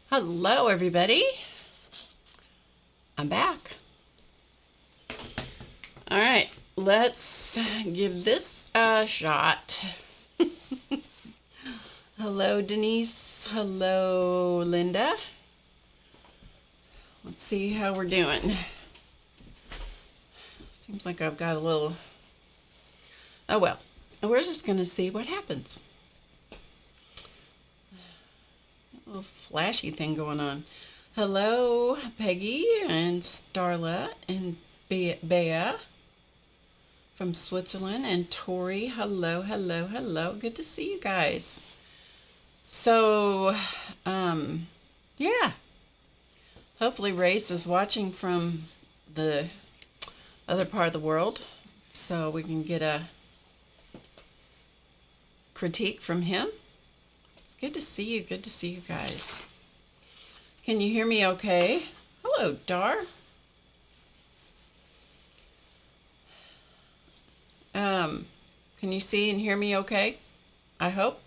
Hello, everybody. I'm back. All right, let's give this a shot. Hello, Denise. Hello, Linda. Let's see how we're doing. Seems like I've got a little... Oh, well. We're just going to see what happens. A little flashy thing going on. Hello, Peggy and Starla and Bea from Switzerland, and Tori. Hello, hello, hello. Good to see you guys. So, yeah. Hopefully Race is watching from the other part of the world, so we can get a critique from him. It's good to see you. Good to see you guys. Can you hear me okay? Hello, Dar. Can you see and hear me okay? I hope.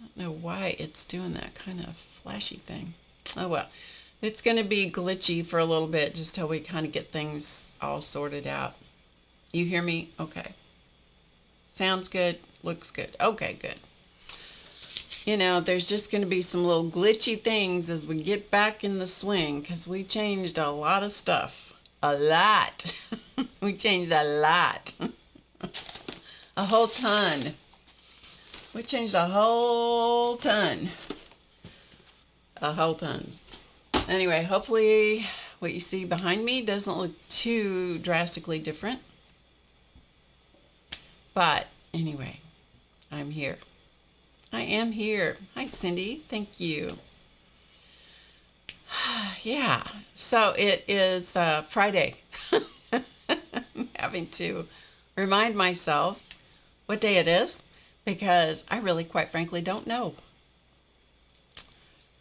I don't know why it's doing that kind of flashy thing. Oh well. It's going to be glitchy for a little bit just till we kind of get things all sorted out. You hear me? Okay. Sounds good. Looks good. Okay, good. You know, there's just going to be some little glitchy things as we get back in the swing because we changed a lot of stuff. A lot. We changed a lot. A whole ton. We changed a whole ton. A whole ton. Anyway, hopefully what you see behind me doesn't look too drastically different. But anyway, I'm here. I am here. Hi, Cindy. Thank you. Yeah, so it is Friday. I'm having to remind myself what day it is because I really, quite frankly, don't know.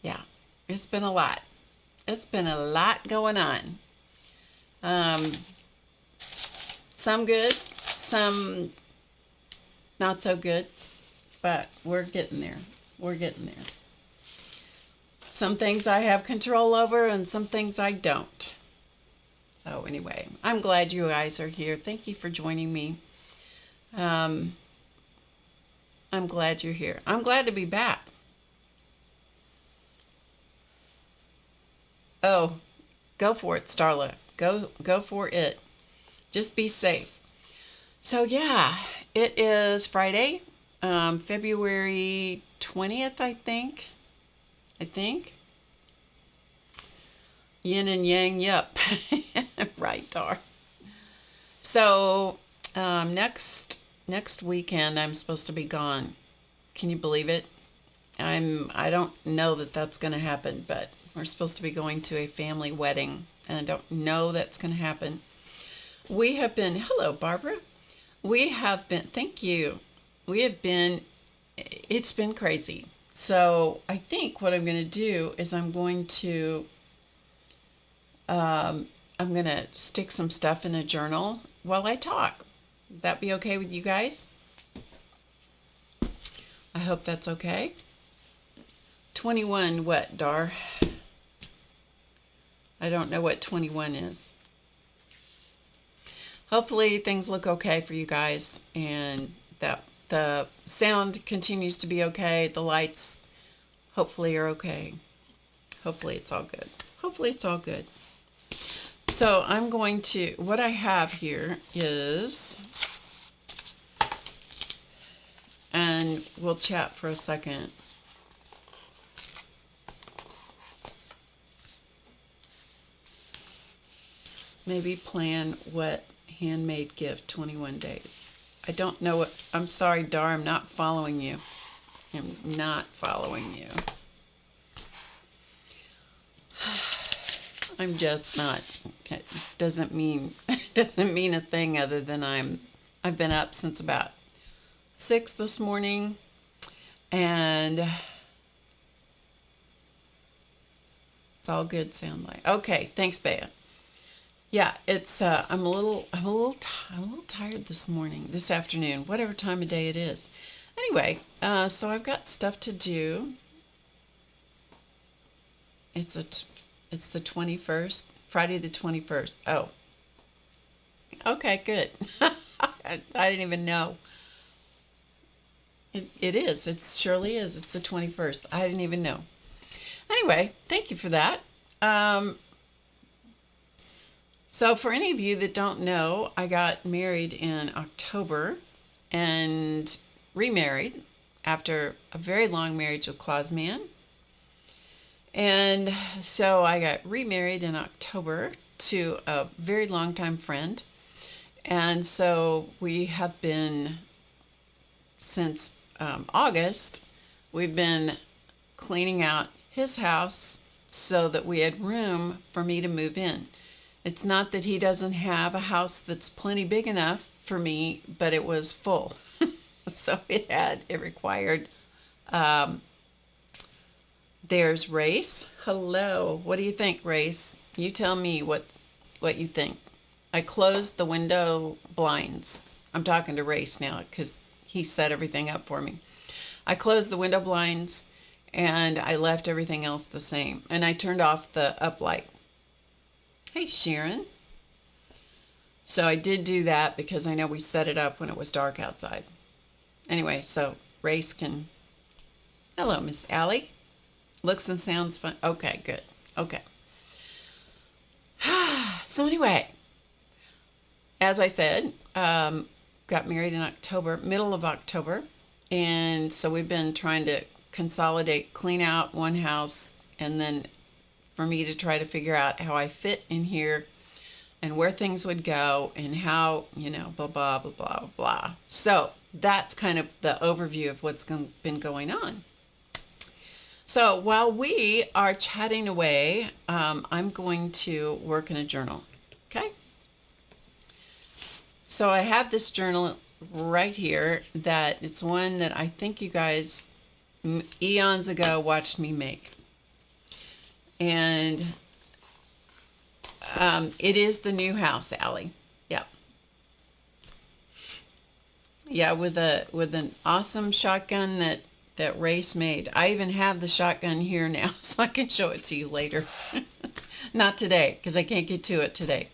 Yeah, it's been a lot. It's been a lot going on. Some good, some not so good, but we're getting there. We're getting there. Some things I have control over and some things I don't. So anyway, I'm glad you guys are here. Thank you for joining me. I'm glad you're here. I'm glad to be back. Oh, go for it, Starla. Go for it. Just be safe. So yeah, it is Friday, February 20th, I think. Yin and yang, yep. Right, Dar. So next weekend I'm supposed to be gone. Can you believe it? I don't know that that's going to happen, but we're supposed to be going to a family wedding, and I don't know that's going to happen. We have been, hello, Barbara. We have been, thank you. It's been crazy. So I think what I'm going to do is I'm going to stick some stuff in a journal while I talk. Would that be okay with you guys? I hope that's okay. 21 what, Dar? I don't know what 21 is. Hopefully things look okay for you guys and that the sound continues to be okay. The lights hopefully are okay. Hopefully it's all good. Hopefully it's all good. So I'm going to, what I have here is, and we'll chat for a second. Maybe plan what handmade gift 21 days. I don't know what, I'm sorry, Dar, I'm not following you. I'm not following you. I'm just not. It doesn't mean a thing other than I've been up since about 6 this morning, and it's all good sound like. Okay, thanks, Bea. Yeah, it's I'm a little tired this afternoon, whatever time of day it is. Anyway, so I've got stuff to do. it's the 21st, Friday the 21st. Oh, okay, good. I didn't even know. It is. It surely is. It's the 21st. I didn't even know. Anyway, thank you for that. So for any of you that don't know, I got married in October and remarried after a very long marriage with Claus Man. And so I got remarried in October to a very long time friend. And so we have been, since August, we've been cleaning out his house so that we had room for me to move in. It's not that he doesn't have a house that's plenty big enough for me, but it was full. So it required, there's Race. Hello. What do you think, Race? You tell me what you think. I closed the window blinds. I'm talking to Race now because he set everything up for me. I closed the window blinds and I left everything else the same. And I turned off the uplight. Hey, Sharon. So I did do that because I know we set it up when it was dark outside. Anyway, so Race can... Hello, Miss Allie. Looks and sounds fun. Okay, good. Okay. So anyway, as I said, got married in October, middle of October. And so we've been trying to consolidate, clean out one house, and then for me to try to figure out how I fit in here and where things would go and how, blah, blah, blah, blah, blah. So that's kind of the overview of what's been going on. So while we are chatting away, I'm going to work in a journal. Okay. So I have this journal right here that it's one that I think you guys eons ago watched me make. And it is the new house, Allie. Yeah. Yeah, with an awesome shotgun that Race made. I even have the shotgun here now, so I can show it to you later. Not today, because I can't get to it today.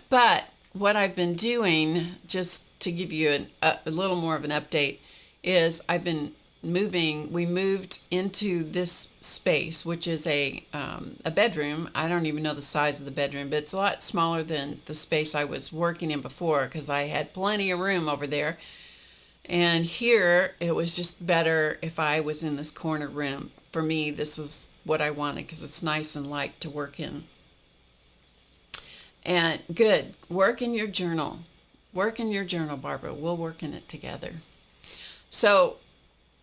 But what I've been doing, just to give you a little more of an update, is I've been moving. We moved into this space, which is a bedroom. I don't even know the size of the bedroom, but it's a lot smaller than the space I was working in before because I had plenty of room over there. And here, it was just better if I was in this corner room. For me, this is what I wanted because it's nice and light to work in. And good. Work in your journal. Work in your journal, Barbara. We'll work in it together. So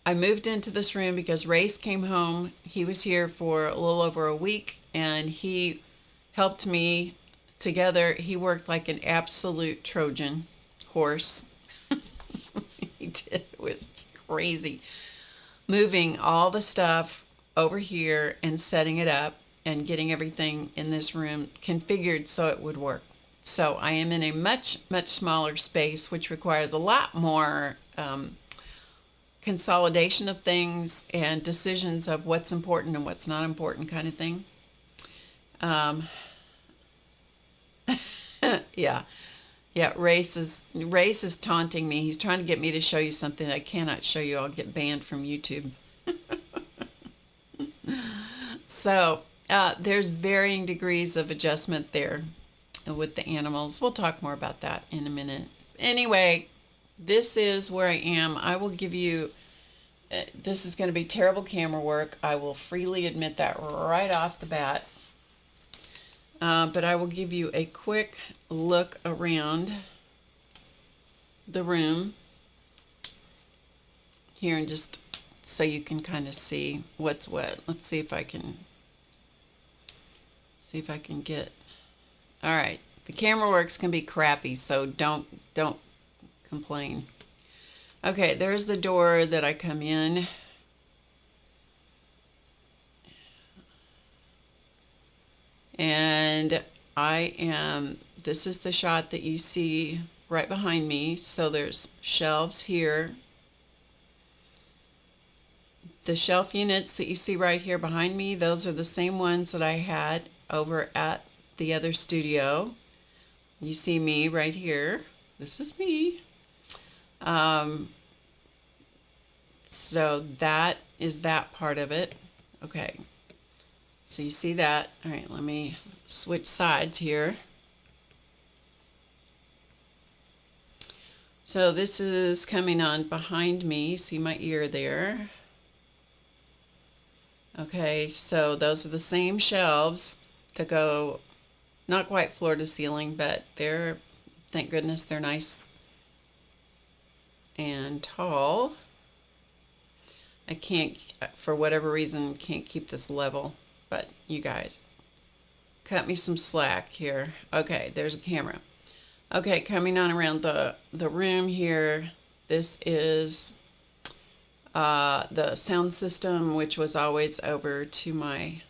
I moved into this room because Race came home. He was here for a little over a week, and he helped me together. He worked like an absolute Trojan horse. He did. It was crazy. Moving all the stuff over here and setting it up and getting everything in this room configured so it would work. So I am in a much, much smaller space, which requires a lot more consolidation of things and decisions of what's important and what's not important kind of thing. Yeah, Race is taunting me. He's trying to get me to show you something I cannot show you. I'll get banned from YouTube. So there's varying degrees of adjustment there with the animals. We'll talk more about that in a minute. Anyway, this is where I am. I will give you, this is going to be terrible camera work. I will freely admit that right off the bat. But I will give you a quick look around the room here and just so you can kind of see what's what. Let's see if I can get, all right. The camera work's gonna be crappy, so don't complain. Okay, there's the door that I come in. And this is the shot that you see right behind me. So there's shelves here. The shelf units that you see right here behind me, those are the same ones that I had over at the other studio. You see me right here. This is me. So that is that part of it. Okay. So you see that. All right, let me switch sides here. So this is coming on behind me. See my ear there? Okay, so those are the same shelves that go not quite floor to ceiling, but they're, thank goodness, they're nice and tall. I can't, for whatever reason, can't keep this level, but you guys, cut me some slack here. Okay, there's a camera. Okay, coming on around the room here, this is the sound system, which was always over to my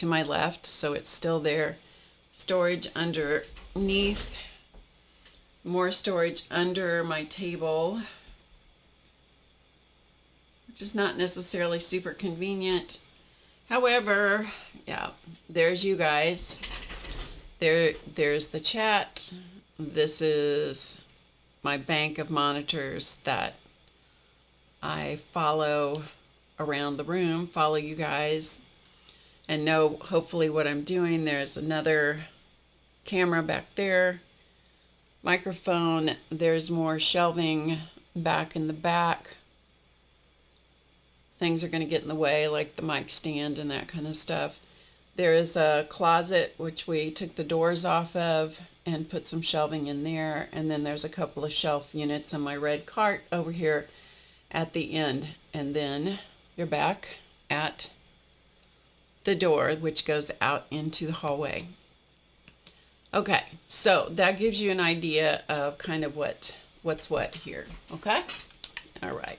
left, so it's still there. Storage underneath, more storage under my table, which is not necessarily super convenient. However, yeah, there's you guys. There's the chat. This is my bank of monitors that I follow around the room, follow you guys, and know hopefully what I'm doing. There's another camera back there, microphone. There's more shelving back in the back. Things are going to get in the way, like the mic stand and that kind of stuff. There is a closet, which we took the doors off of and put some shelving in there. And then there's a couple of shelf units on my red cart over here at the end. And then you're back at the door, which goes out into the hallway. Okay, so that gives you an idea of kind of what's what here. Okay? All right.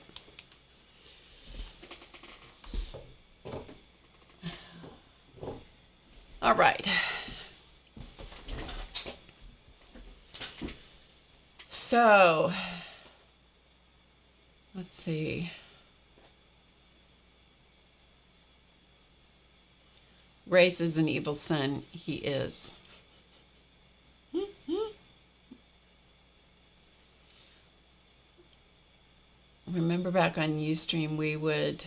All right. So, let's see. Race is an evil son. He is. Remember back on Ustream, we would...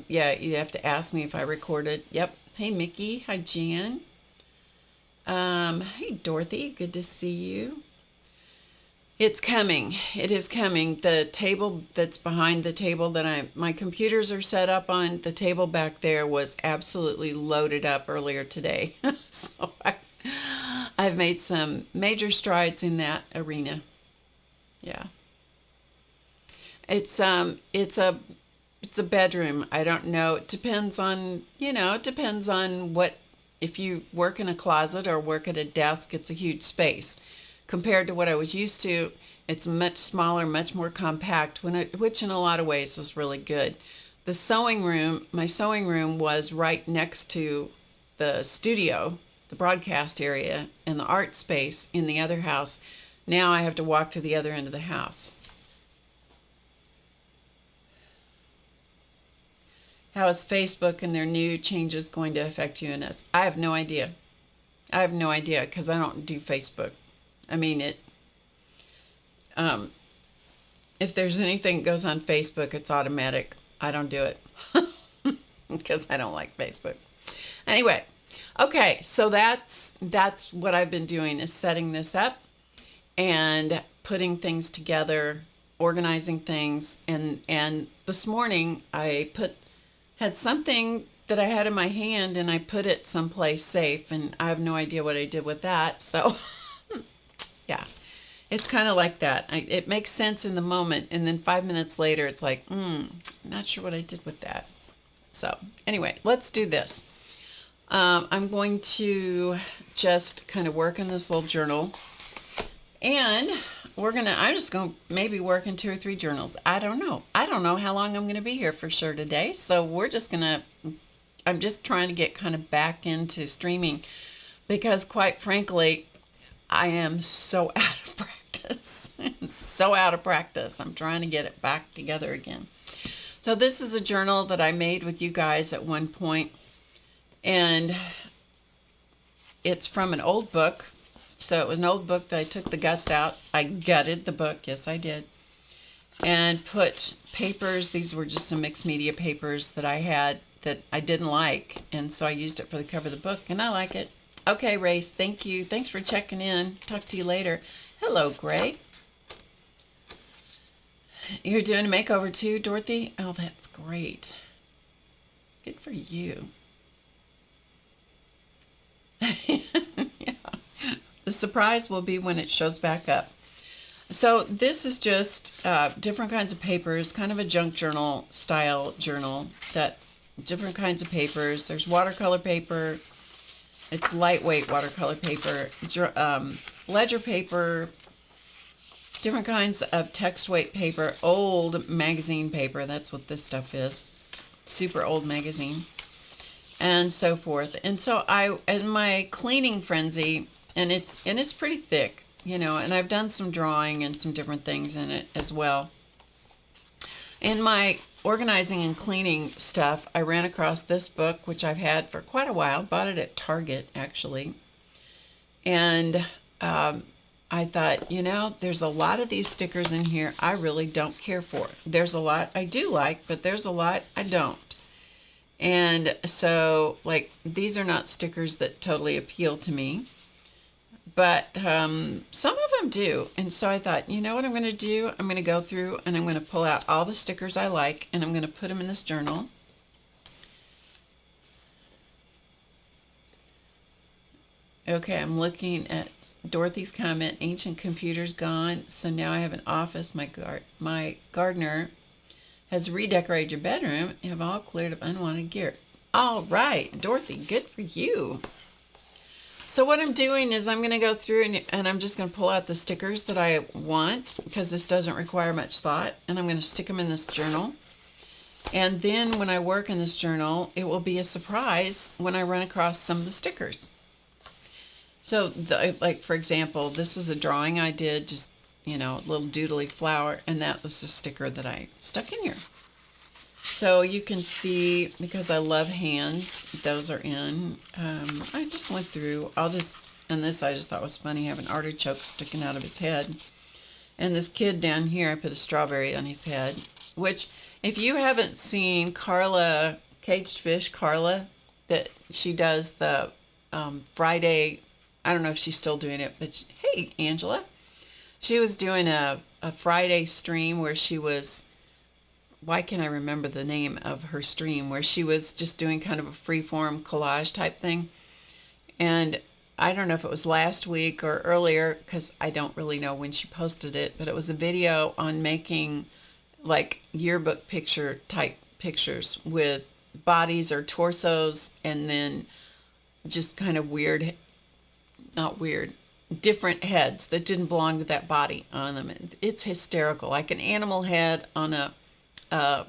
Yeah, you have to ask me if I recorded. Yep. Hey, Mickey. Hi, Jan. Hey, Dorothy. Good to see you. It's coming. It is coming. The table that's behind the table that my computers are set up on, the table back there was absolutely loaded up earlier today. So I've made some major strides in that arena. Yeah. It's a bedroom. I don't know. It depends on, it depends on what, if you work in a closet or work at a desk, it's a huge space. Compared to what I was used to, it's much smaller, much more compact, which in a lot of ways is really good. The sewing room, my sewing room was right next to the studio, the broadcast area, and the art space in the other house. Now I have to walk to the other end of the house. How is Facebook and their new changes going to affect you and us? I have no idea. I have no idea because I don't do Facebook. I mean, if there's anything that goes on Facebook, it's automatic. I don't do it because I don't like Facebook. Anyway, okay, so that's what I've been doing, is setting this up and putting things together, organizing things. And this morning I had something that I had in my hand and I put it someplace safe, and I have no idea what I did with that. So yeah, it's kind of like that. It makes sense in the moment, and then 5 minutes later, it's like, not sure what I did with that. So anyway, let's do this. I'm going to just kind of work in this little journal, and I'm just going to maybe work in 2 or 3 journals. I don't know. I don't know how long I'm going to be here for sure today. So I'm just trying to get kind of back into streaming because, quite frankly, I am so out of practice. I'm so out of practice. I'm trying to get it back together again. So this is a journal that I made with you guys at one point, and it's from an old book. So it was an old book that I took the guts out. I gutted the book, yes I did, and put papers. These were just some mixed media papers that I had that I didn't like, and so I used it for the cover of the book, and I like it. Okay, Race, thank you. Thanks for checking in. Talk to you later. Hello, Gray. You're doing a makeover too, Dorothy? Oh, that's great. Good for you. Yeah. The surprise will be when it shows back up. So this is just different kinds of papers, kind of a junk journal style journal, that different kinds of papers. There's watercolor paper. It's lightweight watercolor paper, ledger paper, different kinds of text weight paper, old magazine paper. That's what this stuff is. Super old magazine. And so forth. And so in my cleaning frenzy, and it's pretty thick, you know, and I've done some drawing and some different things in it as well. In my organizing and cleaning stuff, I ran across this book, which I've had for quite a while. Bought it at Target, actually. And I thought, you know, there's a lot of these stickers in here I really don't care for. There's a lot I do like, but there's a lot I don't. And so, like, these are not stickers that totally appeal to me. But some of them do. And so I thought, you know what I'm going to do? I'm going to go through and I'm going to pull out all the stickers I like, and I'm going to put them in this journal. Okay, I'm looking at Dorothy's comment, ancient computers gone, so now I have an office. My gardener has redecorated your bedroom and have all cleared of unwanted gear. All right, Dorothy, good for you. So what I'm doing is I'm going to go through and I'm just going to pull out the stickers that I want, because this doesn't require much thought, and I'm going to stick them in this journal. And then when I work in this journal, it will be a surprise when I run across some of the stickers. So, like, for example, this was a drawing I did, just, you know, a little doodly flower, and that was a sticker that I stuck in here. So you can see, because I love hands, those are in. I just went through, and this I just thought was funny, have an artichoke sticking out of his head. And this kid down here, I put a strawberry on his head, which, if you haven't seen Carla, Caged Fish Carla, that she does the Friday, I don't know if she's still doing it, but hey, Angela. She was doing a Friday stream where she was, why can't I remember the name of her stream, where she was just doing kind of a free-form collage type thing. And I don't know if it was last week or earlier, because I don't really know when she posted it, but it was a video on making like yearbook picture type pictures with bodies or torsos, and then just kind of weird, not weird, different heads that didn't belong to that body on them. It's hysterical, like an animal head on a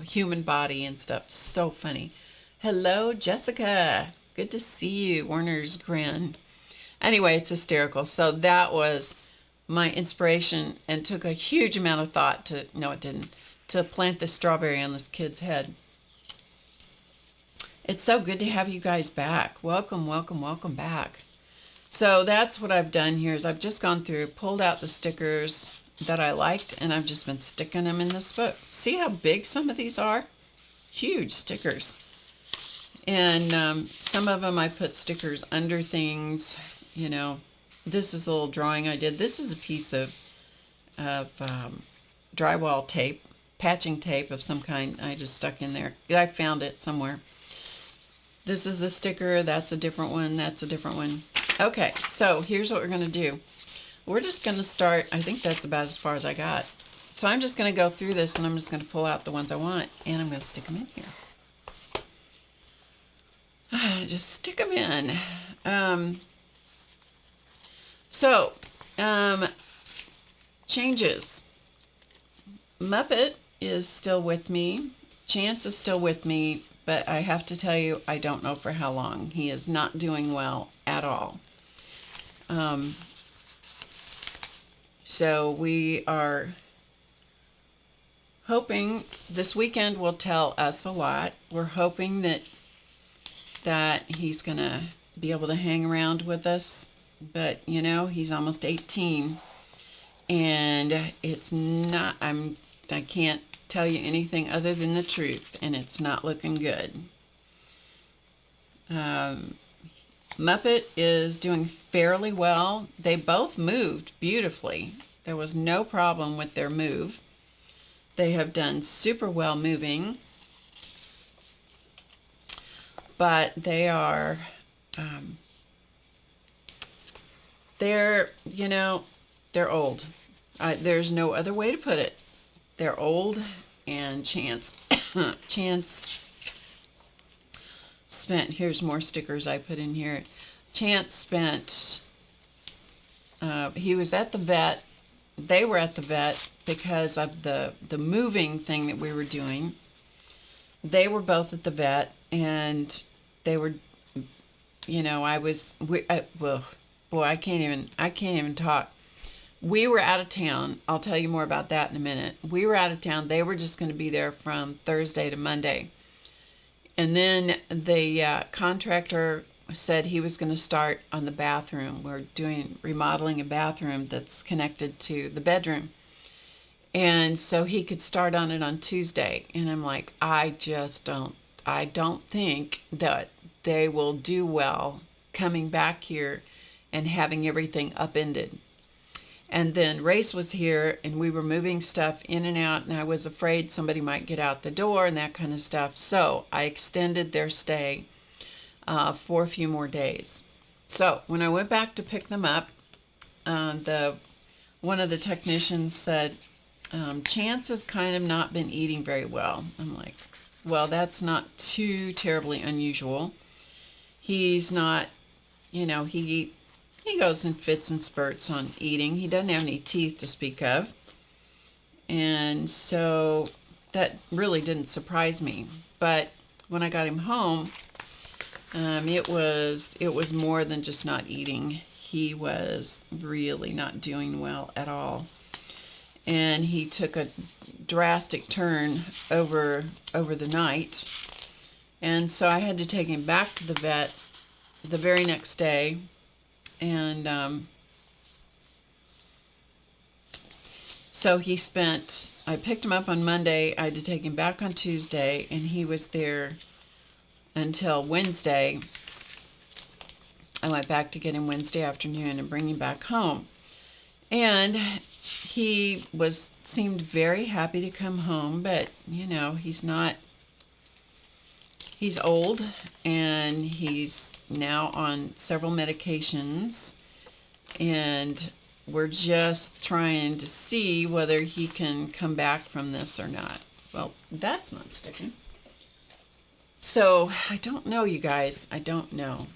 human body and stuff. So funny. Hello, Jessica. Good to see you. Warner's grin. Anyway, it's hysterical. So that was my inspiration, and took a huge amount of thought to, no it didn't, to plant this strawberry on this kid's head. It's so good to have you guys back. Welcome, welcome, welcome back. So that's what I've done here, is I've just gone through, pulled out the stickers that I liked, and I've just been sticking them in this book. See how big some of these are? Huge stickers. And some of them I put stickers under things, you know. This is a little drawing I did. This is a piece of drywall tape, patching tape of some kind I just stuck in there. I found it somewhere. This is a sticker, that's a different one, that's a different one. Okay, so here's what we're going to do. We're just going to start, I think that's about as far as I got. So I'm just going to go through this, and I'm just going to pull out the ones I want, and I'm going to stick them in here. Just stick them in. Changes. Muppet is still with me. Chance is still with me, but I have to tell you, I don't know for how long. He is not doing well at all. So we are hoping this weekend will tell us a lot. We're hoping that he's going to be able to hang around with us. But, you know, he's almost 18. And it's not, I can't tell you anything other than the truth. And it's not looking good. Muppet is doing fairly well. They both moved beautifully. There was no problem with their move. They have done super well moving. But they are, they're old. There's no other way to put it. They're old, and Chance spent, here's more stickers I put in here. Chance spent, he was at the vet. They were at the vet because of the moving thing that we were doing. They were both at the vet, and they were, you know, I can't even talk. We were out of town. I'll tell you more about that in a minute. We were out of town. They were just going to be there from Thursday to Monday. And then the contractor said he was going to start on the bathroom. We're remodeling a bathroom that's connected to the bedroom. And so he could start on it on Tuesday. And I'm like, I don't think that they will do well coming back here and having everything upended. And then Race was here, and we were moving stuff in and out, and I was afraid somebody might get out the door and that kind of stuff. So I extended their stay for a few more days. So when I went back to pick them up, one of the technicians said, Chance has kind of not been eating very well. I'm like, well, that's not too terribly unusual. He's not, you know, he goes in fits and spurts on eating. He doesn't have any teeth to speak of. And so that really didn't surprise me. But when I got him home, it was more than just not eating. He was really not doing well at all. And he took a drastic turn over the night. And so I had to take him back to the vet the very next day. And so I picked him up on Monday. I had to take him back on Tuesday, and he was there until Wednesday. I went back to get him Wednesday afternoon and bring him back home. And he seemed very happy to come home, but, you know, he's old, and he's now on several medications, and we're just trying to see whether he can come back from this or not. Well, that's not sticking. So I don't know, you guys. I don't know.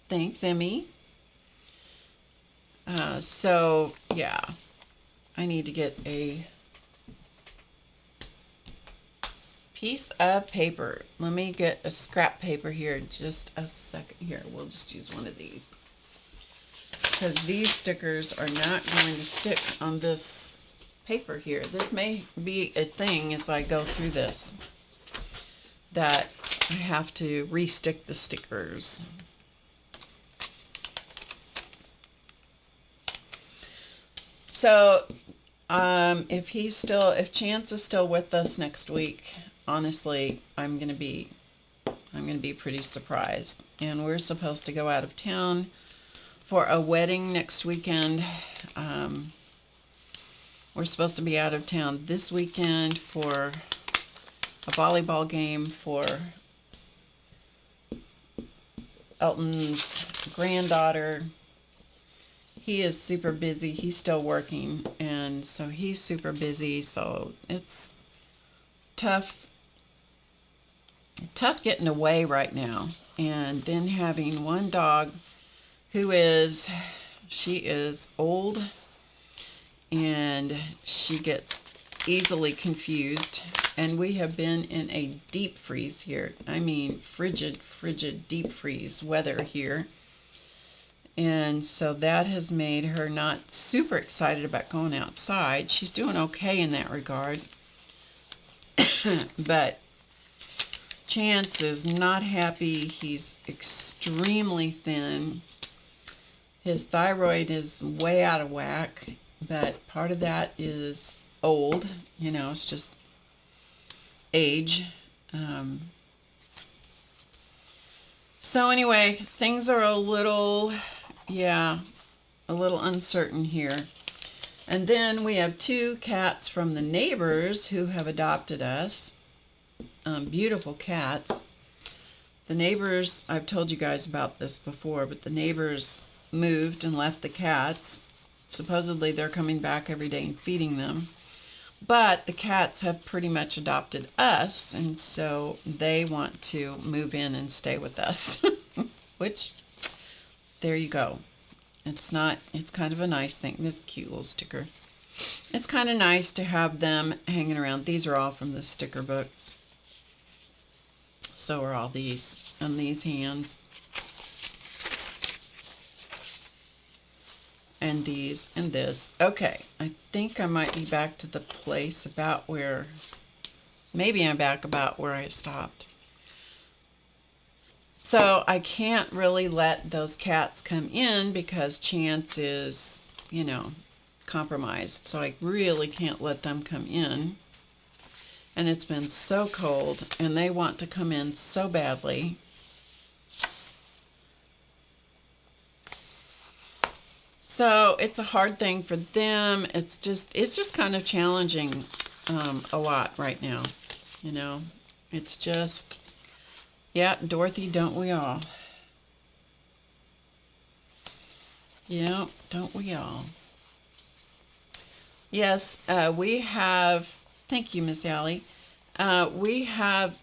Thanks, Emmy. So yeah, I need to get a piece of paper. Let me get a scrap paper here. Just a second here. We'll just use one of these, because these stickers are not going to stick on this paper here. This may be a thing as I go through this, that I have to re-stick the stickers. So if Chance is still with us next week, honestly, I'm gonna be pretty surprised. And we're supposed to go out of town for a wedding next weekend. We're supposed to be out of town this weekend for a volleyball game for Elton's granddaughter. He is super busy. He's still working, and so he's super busy. So it's tough getting away right now. And then having one dog she is old, and she gets easily confused. And we have been in a deep freeze here. I mean, frigid deep freeze weather here. And so that has made her not super excited about going outside. She's doing okay in that regard. But Chance is not happy. He's extremely thin. His thyroid is way out of whack, but part of that is old. You know, it's just age. So anyway, things are a little uncertain here. And then we have 2 cats from the neighbors who have adopted us. Beautiful cats. The neighbors, I've told you guys about this before, but the neighbors moved and left the cats. Supposedly they're coming back every day and feeding them. But the cats have pretty much adopted us, and so they want to move in and stay with us. Which, there you go. It's kind of a nice thing. This cute little sticker. It's kind of nice to have them hanging around. These are all from the sticker book. So are all these on these hands. And these and this. Okay, I think I might be back to the place about where, maybe I'm back about where I stopped. So I can't really let those cats come in because Chance is, you know, compromised. So I really can't let them come in. And it's been so cold and they want to come in so badly. So it's a hard thing for them. It's just kind of challenging a lot right now. You know, it's just, yeah, Dorothy, don't we all? Yeah, don't we all? Yes, we have, thank you, Miss Allie. We have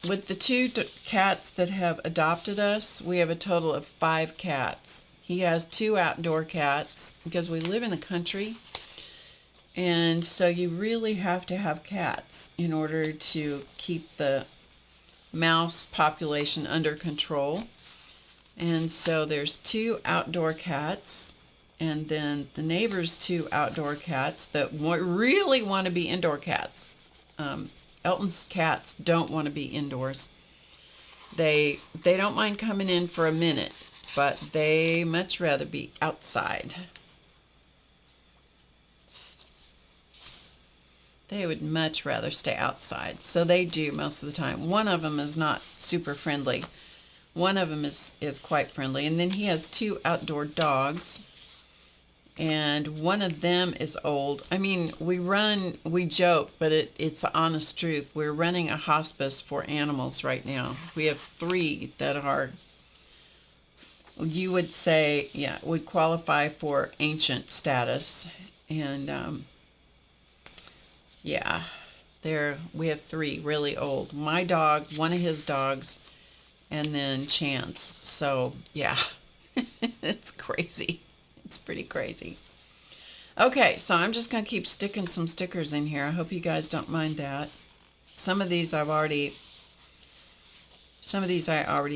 with the 2 cats that have adopted us, we have a total of 5 cats. He has 2 outdoor cats because we live in the country. And so you really have to have cats in order to keep the mouse population under control. And so there's 2 outdoor cats, and then the neighbor's 2 outdoor cats that really want to be indoor cats. Elton's cats don't want to be indoors. They don't mind coming in for a minute, but they much rather be outside. They would much rather stay outside. So they do most of the time. One of them is not super friendly. One of them is quite friendly. And then he has 2 outdoor dogs. And one of them is old. I mean, we joke, but it's the honest truth. We're running a hospice for animals right now. We have 3 that are, you would say, yeah, would qualify for ancient status. And yeah, we have 3 really old. My dog, one of his dogs, and then Chance. So yeah, it's crazy. It's pretty crazy. Okay, so I'm just going to keep sticking some stickers in here. I hope you guys don't mind that. Some of these I already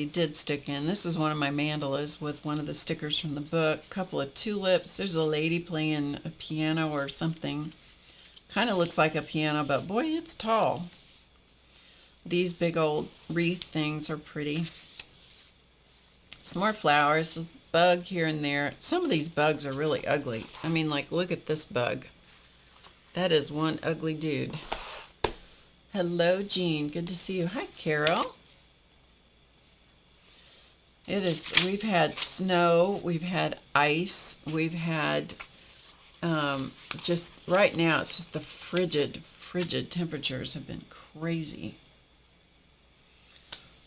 did stick in. This is one of my mandalas with one of the stickers from the book. A couple of tulips. There's a lady playing a piano or something. Kind of looks like a piano, but boy, it's tall. These big old wreath things are pretty. Some more flowers. Bug here and there. Some of these bugs are really ugly. I mean, like, look at this bug. That is one ugly dude. Hello, Jean. Good to see you. Hi, Carol. We've had snow. We've had ice. We've had, just right now, it's just the frigid temperatures have been crazy.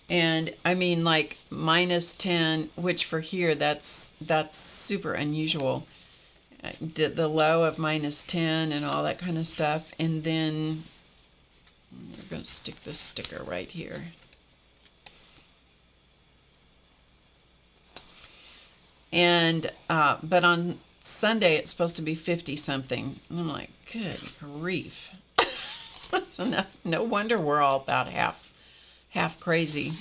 And I mean, like -10, which for here, that's super unusual. The low of -10 and all that kind of stuff. And then we're going to stick this sticker right here. And, but on Sunday, it's supposed to be 50 something. And I'm like, good grief. That's enough. No wonder we're all about half half crazy.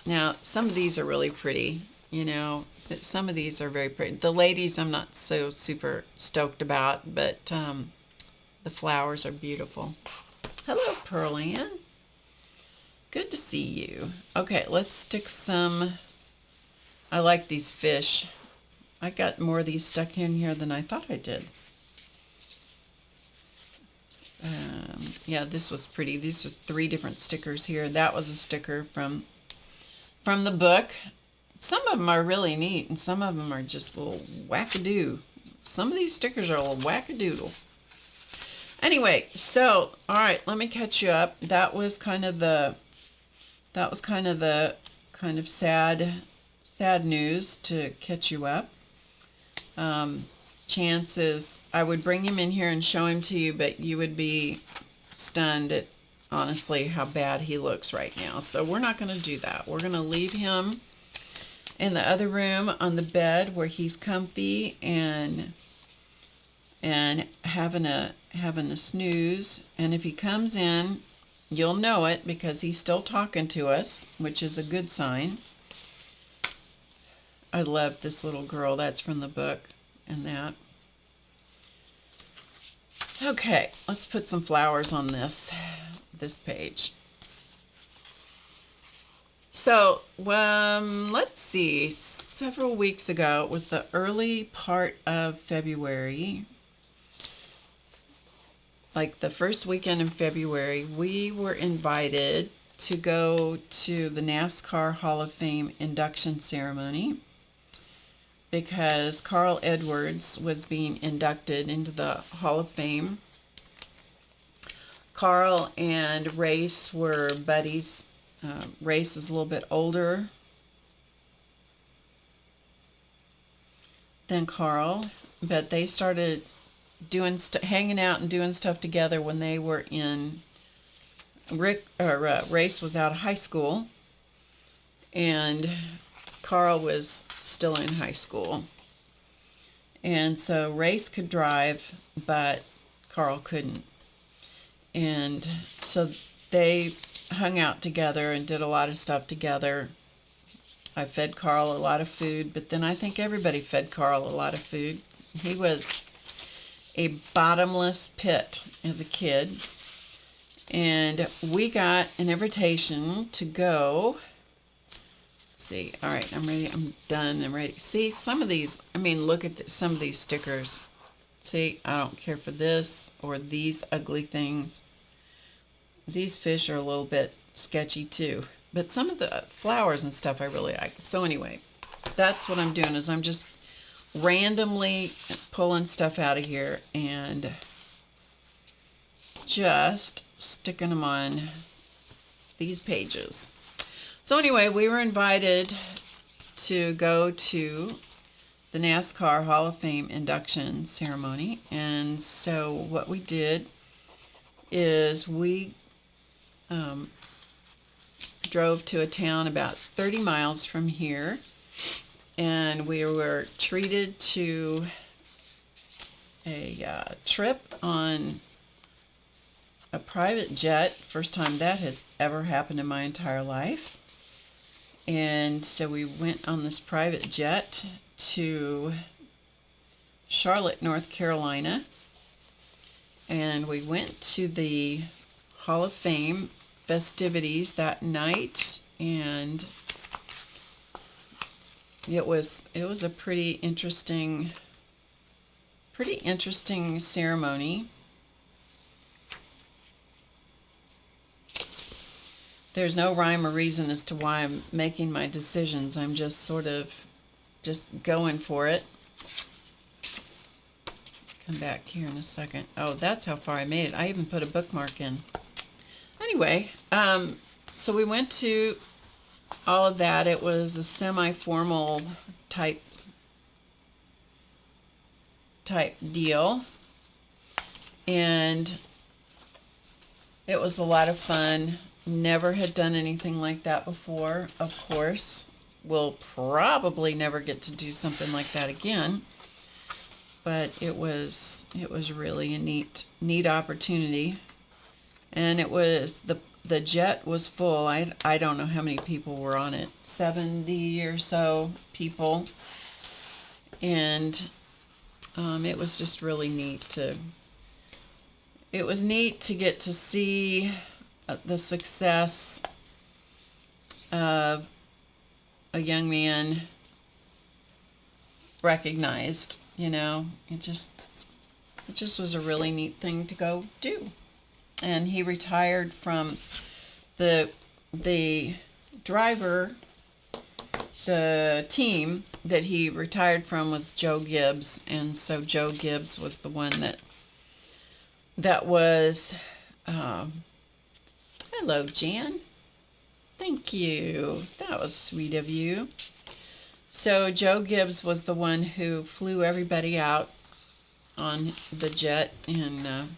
Now, some of these are really pretty, you know, but some of these are very pretty. The ladies I'm not so super stoked about, but the flowers are beautiful. Hello, Pearl Ann. Good to see you. Okay, let's stick some. I like these fish. I got more of these stuck in here than I thought I did. Yeah, this was pretty. These were 3 different stickers here. That was a sticker from the book. Some of them are really neat, and some of them are just a little wackadoo. Some of these stickers are a little wackadoodle. Anyway, so all right, let me catch you up. That was kind of the sad news to catch you up. Chances I would bring him in here and show him to you, but you would be stunned at honestly how bad he looks right now. So we're not going to do that. We're going to leave him in the other room on the bed where he's comfy and having a snooze. And if he comes in, you'll know it because he's still talking to us, which is a good sign. I love this little girl. That's from the book and that. Okay, let's put some flowers on this page. So, let's see. Several weeks ago, it was the early part of February, like the first weekend in February, we were invited to go to the NASCAR Hall of Fame induction ceremony because Carl Edwards was being inducted into the Hall of Fame. Carl and Race were buddies. Race is a little bit older than Carl, but they started hanging out and doing stuff together when they were in Race was out of high school and Carl was still in high school, and so Race could drive but Carl couldn't, and so they hung out together and did a lot of stuff together. I fed Carl a lot of food, but then I think everybody fed Carl a lot of food. He was a bottomless pit as a kid, and we got an invitation to go. Let's see. All right, I'm ready. I'm done. I'm ready. See, some of these, I mean, look at some of these stickers. See, I don't care for this or these ugly things. These fish are a little bit sketchy too, but some of the flowers and stuff I really like. So anyway, that's what I'm doing, is I'm just randomly pulling stuff out of here and just sticking them on these pages. So anyway, we were invited to go to the NASCAR Hall of Fame induction ceremony, and so what we did is we drove to a town about 30 miles from here, and we were treated to a trip on a private jet. First time that has ever happened in my entire life. And so we went on this private jet to Charlotte, North Carolina, and we went to the Hall of Fame festivities that night, and it was a pretty interesting ceremony. There's no rhyme or reason as to why I'm making my decisions. I'm just sort of just going for it. Come back here in a second. Oh, that's how far I made it. I even put a bookmark in. Anyway, so we went to all of that. It was a semi-formal type deal, and it was a lot of fun. Never had done anything like that before. Of course, we'll probably never get to do something like that again, but it was really a neat opportunity. And it was the jet was full. I don't know how many people were on it, 70 or so people, and it was just really neat to. It was neat to get to see the success of a young man recognized. You know, it just was a really neat thing to go do. And he retired from the driver. The team that he retired from was Joe Gibbs, and so Joe Gibbs was the one that was hello Jan, thank you, that was sweet of you. So Joe Gibbs was the one who flew everybody out on the jet, and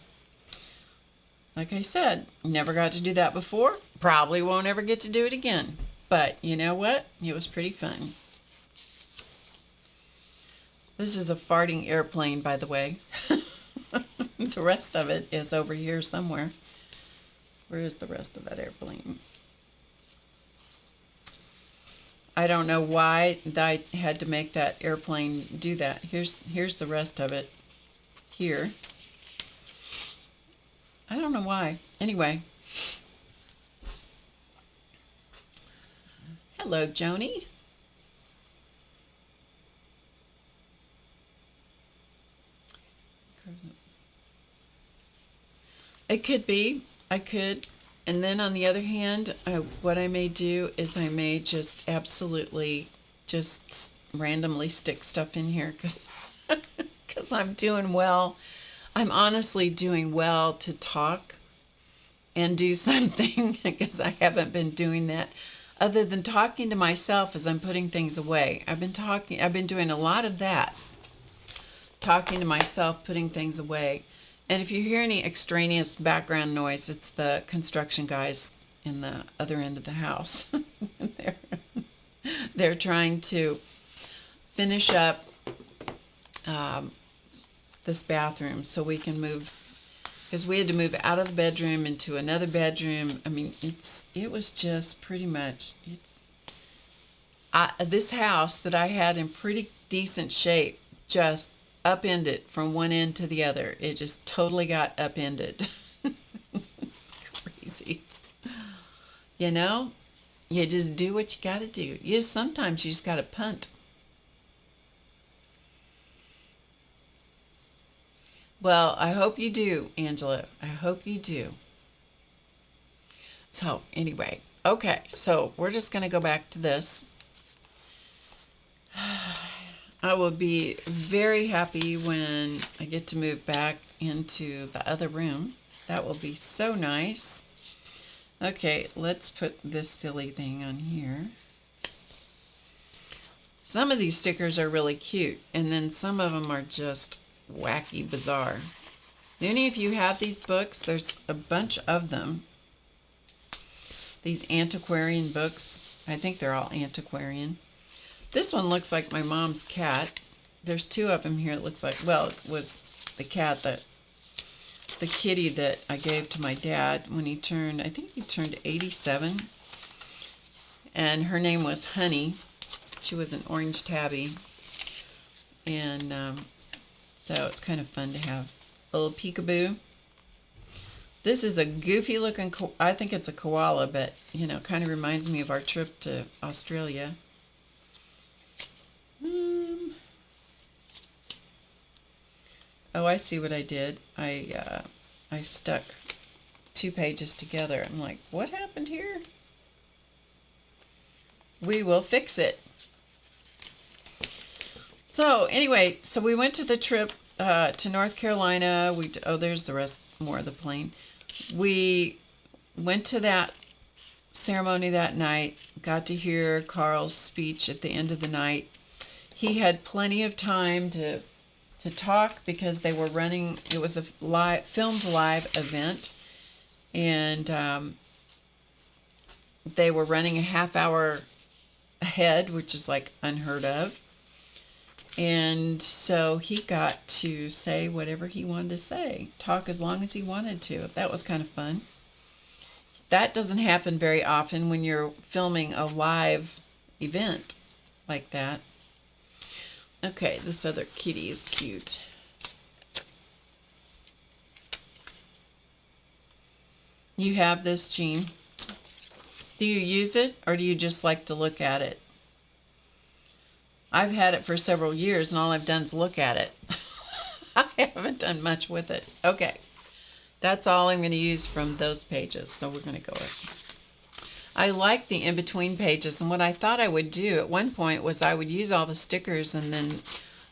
like I said, never got to do that before, probably won't ever get to do it again. But you know what? It was pretty fun. This is a farting airplane, by the way. The rest of it is over here somewhere. Where is the rest of that airplane? I don't know why I had to make that airplane do that. Here's the rest of it here. I don't know why. Anyway. Hello, Joni. It could be. I could. And then on the other hand, what I may do is I may just absolutely just randomly stick stuff in here because I'm doing well. I'm honestly doing well to talk and do something because I haven't been doing that. Other than talking to myself as I'm putting things away. I've been doing a lot of that. Talking to myself, putting things away. And if you hear any extraneous background noise, it's the construction guys in the other end of the house. They're trying to finish up this bathroom so we can move, because we had to move out of the bedroom into another bedroom. I mean, it was just pretty much, this house that I had in pretty decent shape just upended from one end to the other. It just totally got upended. It's crazy. You know, you just do what you got to do. Sometimes you just got to punt. Well, I hope you do, Angela. I hope you do. So, anyway. Okay, so we're just going to go back to this. I will be very happy when I get to move back into the other room. That will be so nice. Okay, let's put this silly thing on here. Some of these stickers are really cute, and then some of them are just wacky, bizarre. Any of you have these books? There's a bunch of them. These antiquarian books. I think they're all antiquarian. This one looks like my mom's cat. There's two of them here. It looks like, well, it was the cat the kitty that I gave to my dad when he turned, I think he turned 87. And her name was Honey. She was an orange tabby. And so it's kind of fun to have a little peekaboo. This is a goofy looking, I think it's a koala, but, you know, kind of reminds me of our trip to Australia. Oh, I see what I did. I stuck two pages together. I'm like, what happened here? We will fix it. So anyway, so we went to the trip to North Carolina. There's the rest, more of the plane. We went to that ceremony that night. Got to hear Carl's speech at the end of the night. He had plenty of time to talk because they were running. It was a filmed live event, and they were running a half hour ahead, which is like unheard of. And so he got to say whatever he wanted to say, talk as long as he wanted to. That was kind of fun. That doesn't happen very often when you're filming a live event like that. Okay, this other kitty is cute. You have this, Jean. Do you use it, or do you just like to look at it? I've had it for several years, and all I've done is look at it. I haven't done much with it. Okay, that's all I'm going to use from those pages, so we're going to go with. I like the in-between pages, and what I thought I would do at one point was I would use all the stickers and then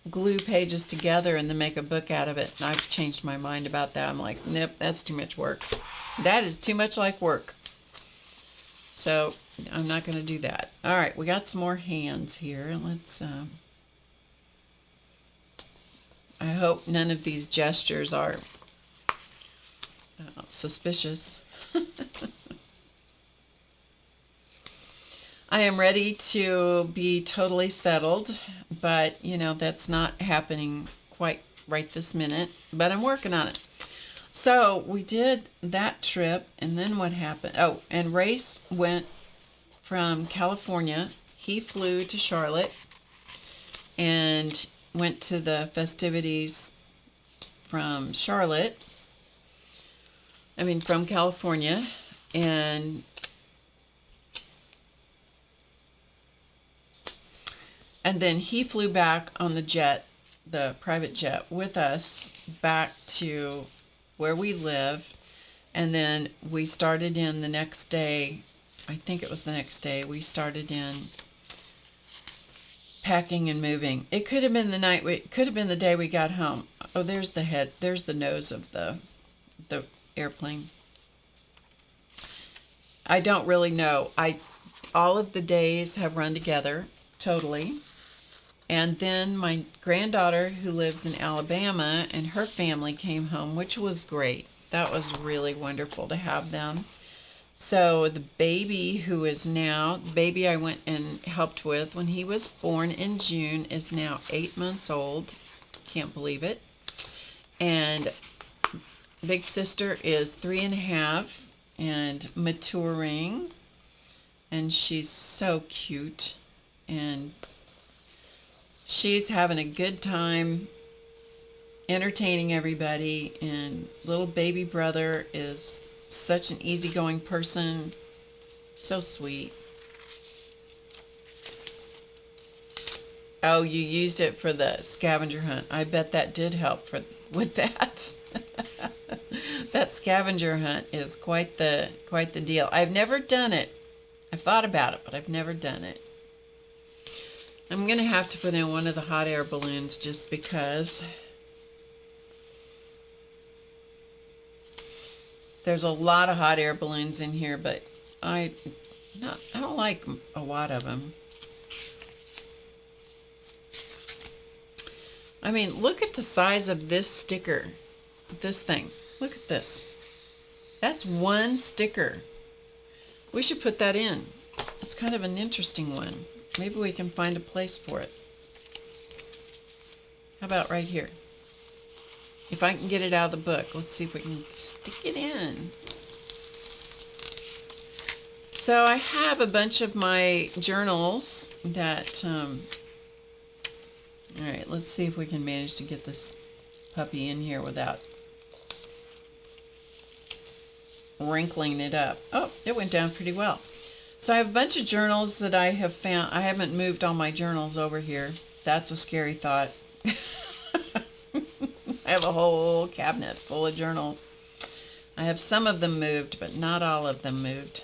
glue pages together and then make a book out of it. And I've changed my mind about that. I'm like, nope, that's too much work. That is too much like work. So I'm not going to do that. All right, we got some more hands here. Let's, I hope none of these gestures are suspicious. I am ready to be totally settled, but you know, that's not happening quite right this minute, but I'm working on it. So we did that trip, and then what happened? Oh, and Race went from California. He flew to Charlotte and went to the festivities from Charlotte. From California, and then he flew back on the jet, the private jet, with us back to where we live. And then we started in the next day, I think it was the next day, we started in packing and moving. It could have been the night, it could have been the day we got home. Oh, there's the head, there's the nose of the airplane. I don't really know. All of the days have run together totally. And then my granddaughter, who lives in Alabama, and her family came home, which was great. That was really wonderful to have them. So the baby, who is now, the baby I went and helped with when he was born in June, is now 8 months old. Can't believe it. And big sister is 3.5 and maturing. And she's so cute. And she's having a good time entertaining everybody, and little baby brother is such an easygoing person, so sweet. Oh, you used it for the scavenger hunt. I bet that did help with that. That scavenger hunt is quite the deal. I've never done it. I've thought about it, but I've never done it. I'm going to have to put in one of the hot air balloons just because there's a lot of hot air balloons in here, but I don't like a lot of them. Look at the size of this sticker. This thing. Look at this. That's one sticker. We should put that in. It's kind of an interesting one. Maybe we can find a place for it. How about right here? If I can get it out of the book, let's see if we can stick it in. So I have a bunch of my journals that, all right, let's see if we can manage to get this puppy in here without wrinkling it up. Oh, it went down pretty well. So I have a bunch of journals that I have found. I haven't moved all my journals over here. That's a scary thought. I have a whole cabinet full of journals. I have some of them moved, but not all of them moved.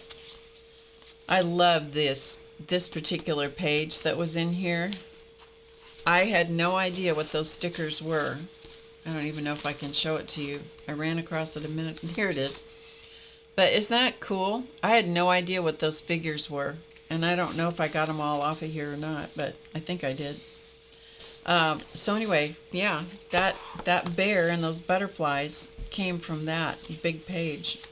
I love this particular page that was in here. I had no idea what those stickers were. I don't even know if I can show it to you. I ran across it a minute. Here it is. But isn't that cool? I had no idea what those figures were. And I don't know if I got them all off of here or not, but I think I did. So anyway, yeah, that bear and those butterflies came from that big page.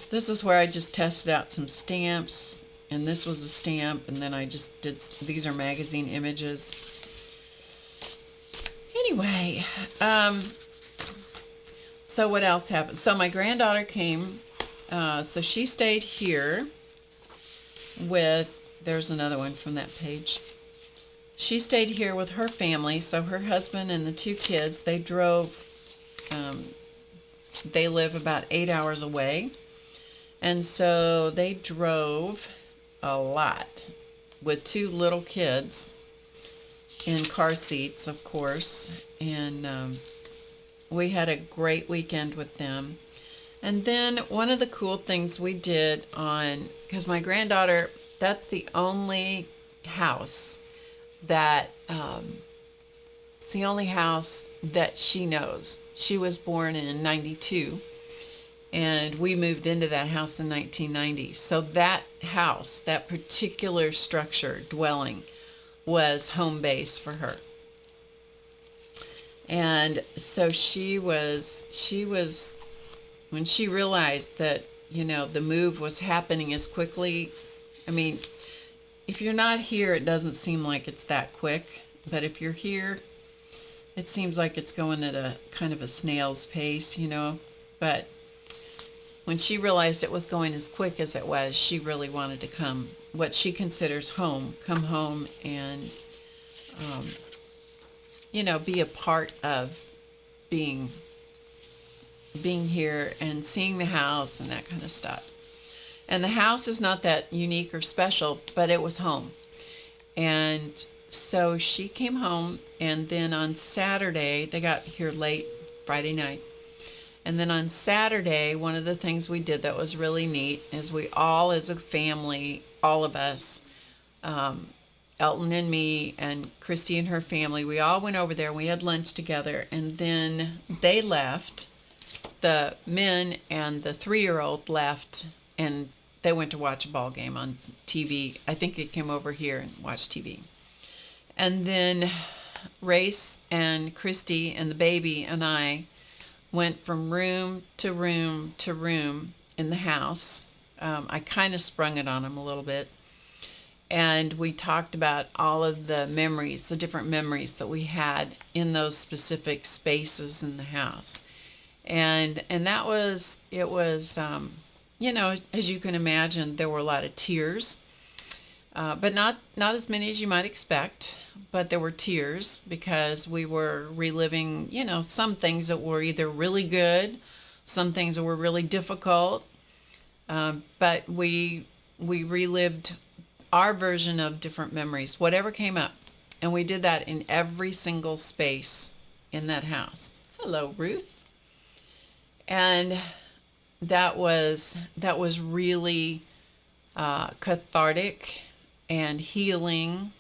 This is where I just tested out some stamps, and this was a stamp, and then I just did, these are magazine images. Anyway, so what else happened? So my granddaughter came So she stayed here with, there's another one from that page. She stayed here with her family, so her husband and the 2 kids, they drove, they live about 8 hours away, and so they drove a lot with 2 little kids in car seats, of course, and we had a great weekend with them. And then one of the cool things we did because my granddaughter, that's the only house that, it's the only house that she knows. She was born in 92, and we moved into that house in 1990. So that house, that particular structure, dwelling, was home base for her. And so she was, when she realized that, the move was happening as quickly, I mean, if you're not here, it doesn't seem like it's that quick. But if you're here, it seems like it's going at a kind of a snail's pace, But when she realized it was going as quick as it was, she really wanted to come, what she considers home, come home and, be a part of being here and seeing the house and that kind of stuff. And the house is not that unique or special, but it was home. And so she came home, and then on Saturday, they got here late Friday night. And then on Saturday, one of the things we did that was really neat is we all, as a family, all of us, Elton and me and Christy and her family, we all went over there. We had lunch together, and then they left. The men and the 3-year-old left, and they went to watch a ball game on TV. I think they came over here and watched TV. And then Race and Christy and the baby and I went from room to room to room in the house. I kind of sprung it on them a little bit. And we talked about all of the memories, the different memories that we had in those specific spaces in the house. And that was, it was, as you can imagine, there were a lot of tears, but not as many as you might expect, but there were tears because we were reliving, some things that were either really good, some things that were really difficult, but we relived our version of different memories, whatever came up. And we did that in every single space in that house. Hello, Ruth. And that was really cathartic and healing,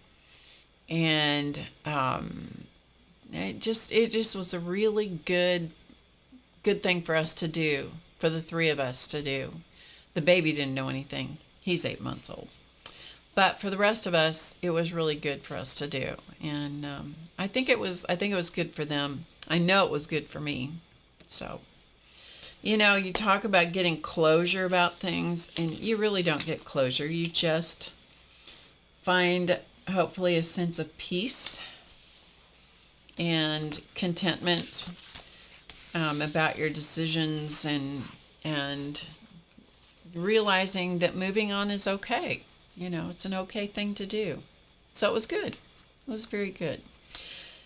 and it just was a really good thing for us to do, for the 3 of us to do. The baby didn't know anything; he's 8 months old. But for the rest of us, it was really good for us to do, and I think it was good for them. I know it was good for me. So. You talk about getting closure about things, and you really don't get closure. You just find, hopefully, a sense of peace and contentment about your decisions, and realizing that moving on is okay. It's an okay thing to do. So it was good. It was very good.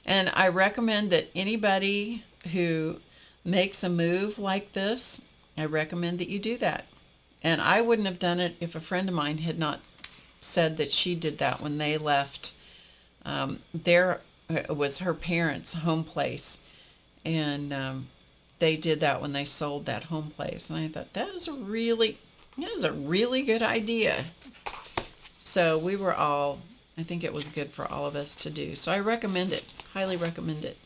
And I recommend that anybody who makes a move like this, I recommend that you do that. And I wouldn't have done it if a friend of mine had not said that she did that when they left. There was her parents' home place, and they did that when they sold that home place. And I thought that is a really good idea. So we were all, I think it was good for all of us to do. So I recommend it, highly recommend it.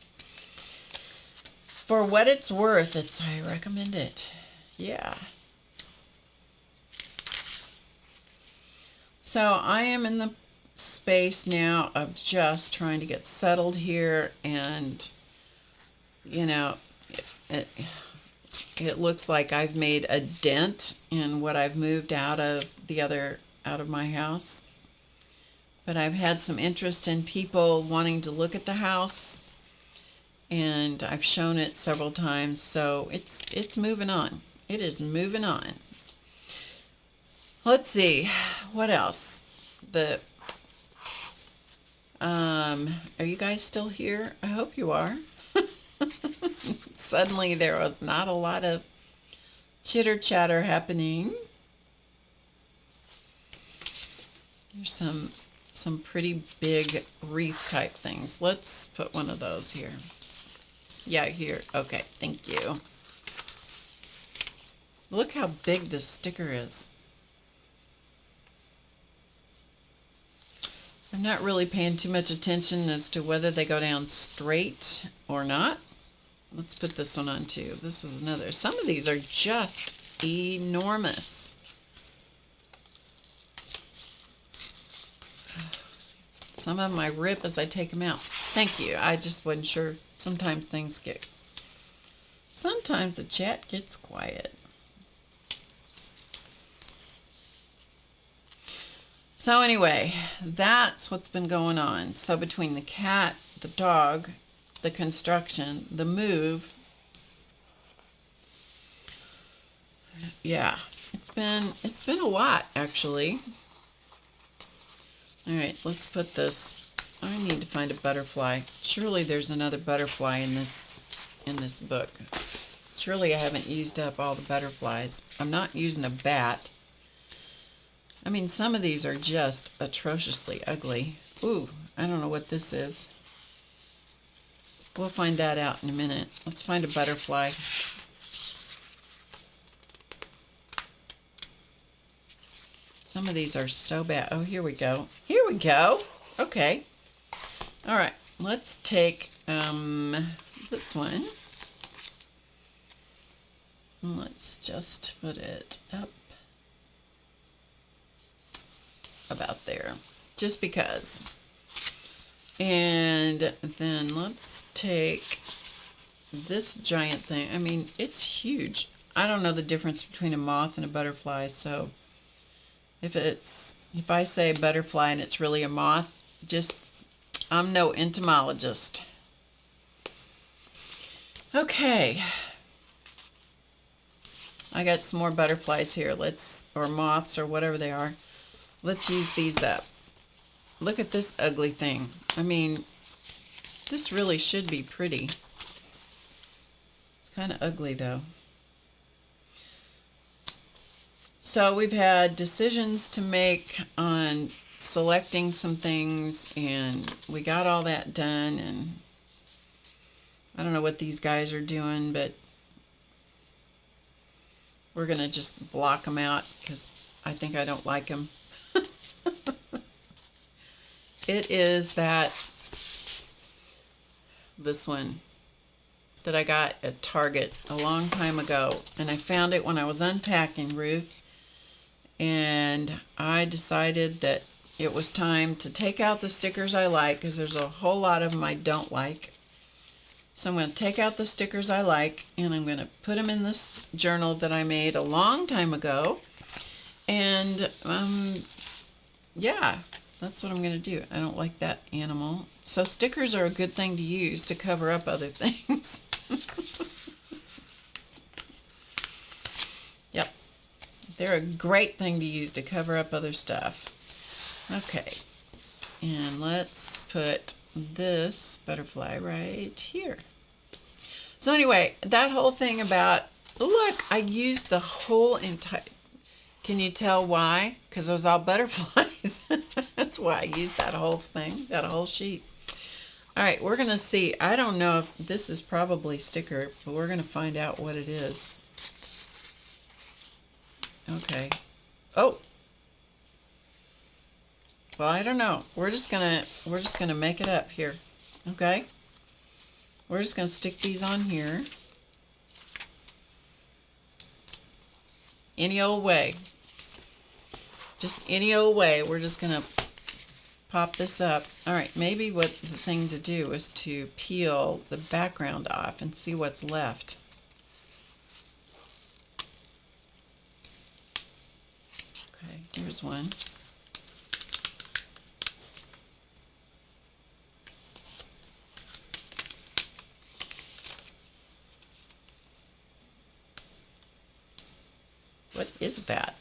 For what it's worth, I recommend it. Yeah. So I am in the space now of just trying to get settled here, and it looks like I've made a dent in what I've moved out of my house. But I've had some interest in people wanting to look at the house, and I've shown it several times, so it's moving on. It is moving on. Let's see, what else? Are you guys still here? I hope you are. Suddenly there was not a lot of chitter chatter happening. Here's some pretty big wreath type things. Let's put one of those here. Yeah, here. Okay, thank you. Look how big this sticker is. I'm not really paying too much attention as to whether they go down straight or not. Let's put this one on too. This is another. Some of these are just enormous. Some of them I rip as I take them out. Thank you. I just wasn't sure. Sometimes the chat gets quiet. So anyway, that's what's been going on. So between the cat, the dog, the construction, the move, yeah, it's been a lot actually. All right, let's put this. I need to find a butterfly. Surely there's another butterfly in this book. Surely I haven't used up all the butterflies. I'm not using a bat. I mean, some of these are just atrociously ugly. Ooh, I don't know what this is. We'll find that out in a minute. Let's find a butterfly. Some of these are so bad. Oh, here we go. Here we go. Okay. All right. Let's take this one. Let's just put it up about there, just because. And then let's take this giant thing. I mean, it's huge. I don't know the difference between a moth and a butterfly, so if I say butterfly and it's really a moth, I'm no entomologist. Okay. I got some more butterflies here. Or moths or whatever they are. Let's use these up. Look at this ugly thing. I mean, this really should be pretty. It's kind of ugly though. So we've had decisions to make on selecting some things, and we got all that done, and I don't know what these guys are doing, but we're going to just block them out because I think I don't like them. It is this one that I got at Target a long time ago, and I found it when I was unpacking, Ruth, and I decided that it was time to take out the stickers I like, because there's a whole lot of them I don't like. So I'm going to take out the stickers I like, and I'm going to put them in this journal that I made a long time ago, and yeah, that's what I'm going to do. I don't like that animal. So stickers are a good thing to use to cover up other things. Yep. They're a great thing to use to cover up other stuff. Okay. And let's put this butterfly right here. So anyway, that whole thing about, look, I used the whole entire, can you tell why? Because it was all butterflies. That's why I used that whole thing, that whole sheet. All right, we're going to see. I don't know if this is probably sticker, but we're going to find out what it is. Okay. Oh. Well, I don't know. We're just gonna make it up here. Okay? We're just gonna stick these on here. Any old way. Just any old way. We're just gonna pop this up. All right, maybe what the thing to do is to peel the background off and see what's left. Okay, here's one. What is that?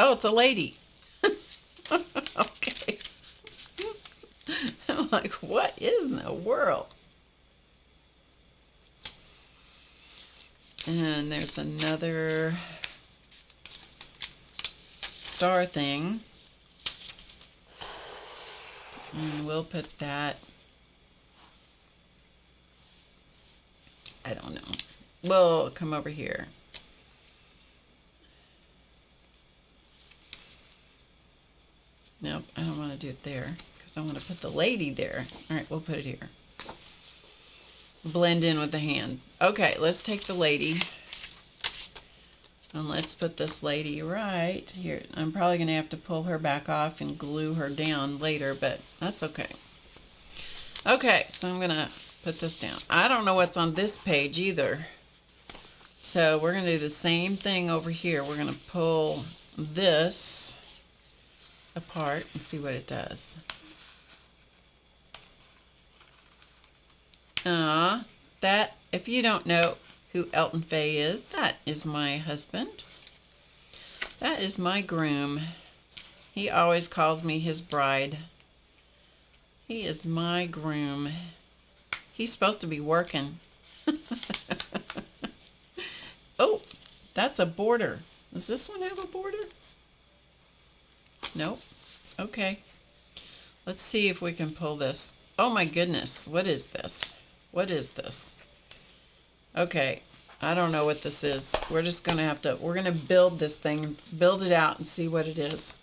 Oh, it's a lady. Okay. I'm like, what in the world? And there's another star thing. And we'll put that, I don't know. We'll come over here. Nope, I don't want to do it there because I want to put the lady there. All right, we'll put it here. Blend in with the hand. Okay, let's take the lady and let's put this lady right here. I'm probably going to have to pull her back off and glue her down later, but that's okay. Okay, so I'm going to put this down. I don't know what's on this page either. So we're going to do the same thing over here. We're going to pull this apart and see what it does. That, if you don't know who Elton Fay is, that is my husband. That is my groom. He always calls me his bride. He is my groom. He's supposed to be working. Oh, that's a border. Does this one have a border? Nope. Okay. Let's see if we can pull this. Oh my goodness. What is this? What is this? Okay. I don't know what this is. We're just going to have to, we're going to build this thing, build it out and see what it is.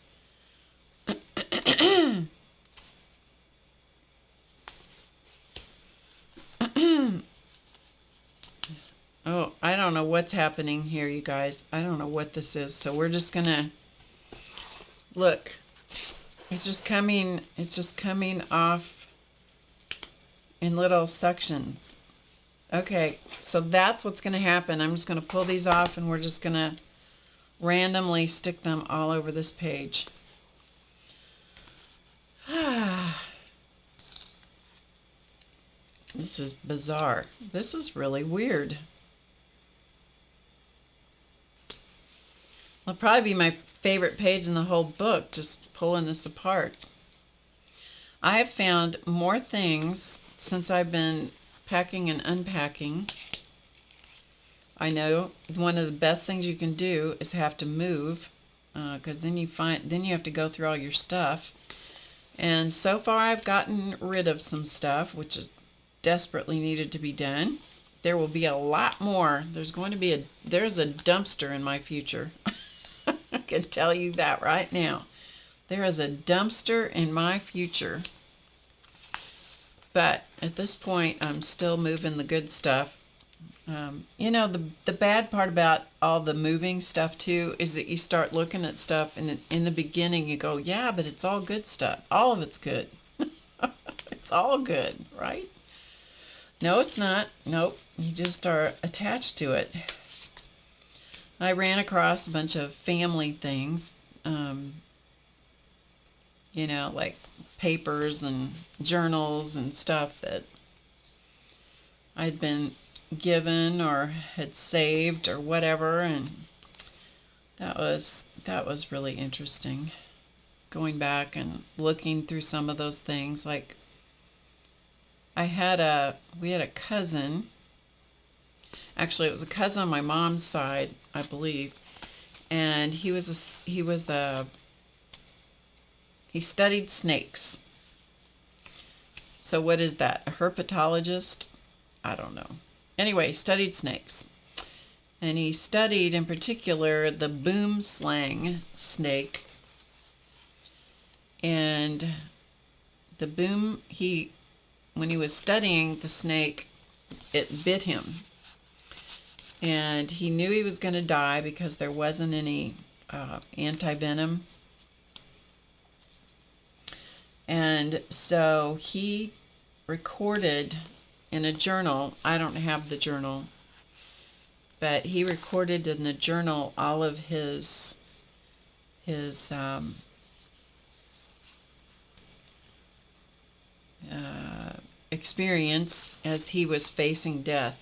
Oh, I don't know what's happening here, you guys. I don't know what this is. So we're just going to look. It's just coming off in little sections. Okay, so that's what's going to happen. I'm just going to pull these off and we're just going to randomly stick them all over this page. This is bizarre. This is really weird. It'll probably be my favorite page in the whole book, just pulling this apart. I have found more things since I've been packing and unpacking. I know one of the best things you can do is have to move, because then you have to go through all your stuff. And so far I've gotten rid of some stuff, which is desperately needed to be done. There will be a lot more. There's a dumpster in my future. I can tell you that right now. There is a dumpster in my future. But at this point, I'm still moving the good stuff. You know, the bad part about all the moving stuff too is that you start looking at stuff and in the beginning you go, yeah, but it's all good stuff. All of it's good. It's all good, right? No, it's not. Nope. You just are attached to it. I ran across a bunch of family things, you know, like papers and journals and stuff that I'd been given or had saved or whatever, and that was really interesting. Going back and looking through some of those things, like we had a cousin. Actually, it was a cousin on my mom's side, I believe, and he studied snakes. So what is that? A herpetologist? I don't know. Anyway, he studied snakes. And he studied in particular the boomslang snake. And when he was studying the snake, it bit him. And he knew he was going to die because there wasn't any anti-venom. And so he recorded in a journal, I don't have the journal, but he recorded in the journal all of his experience as he was facing death.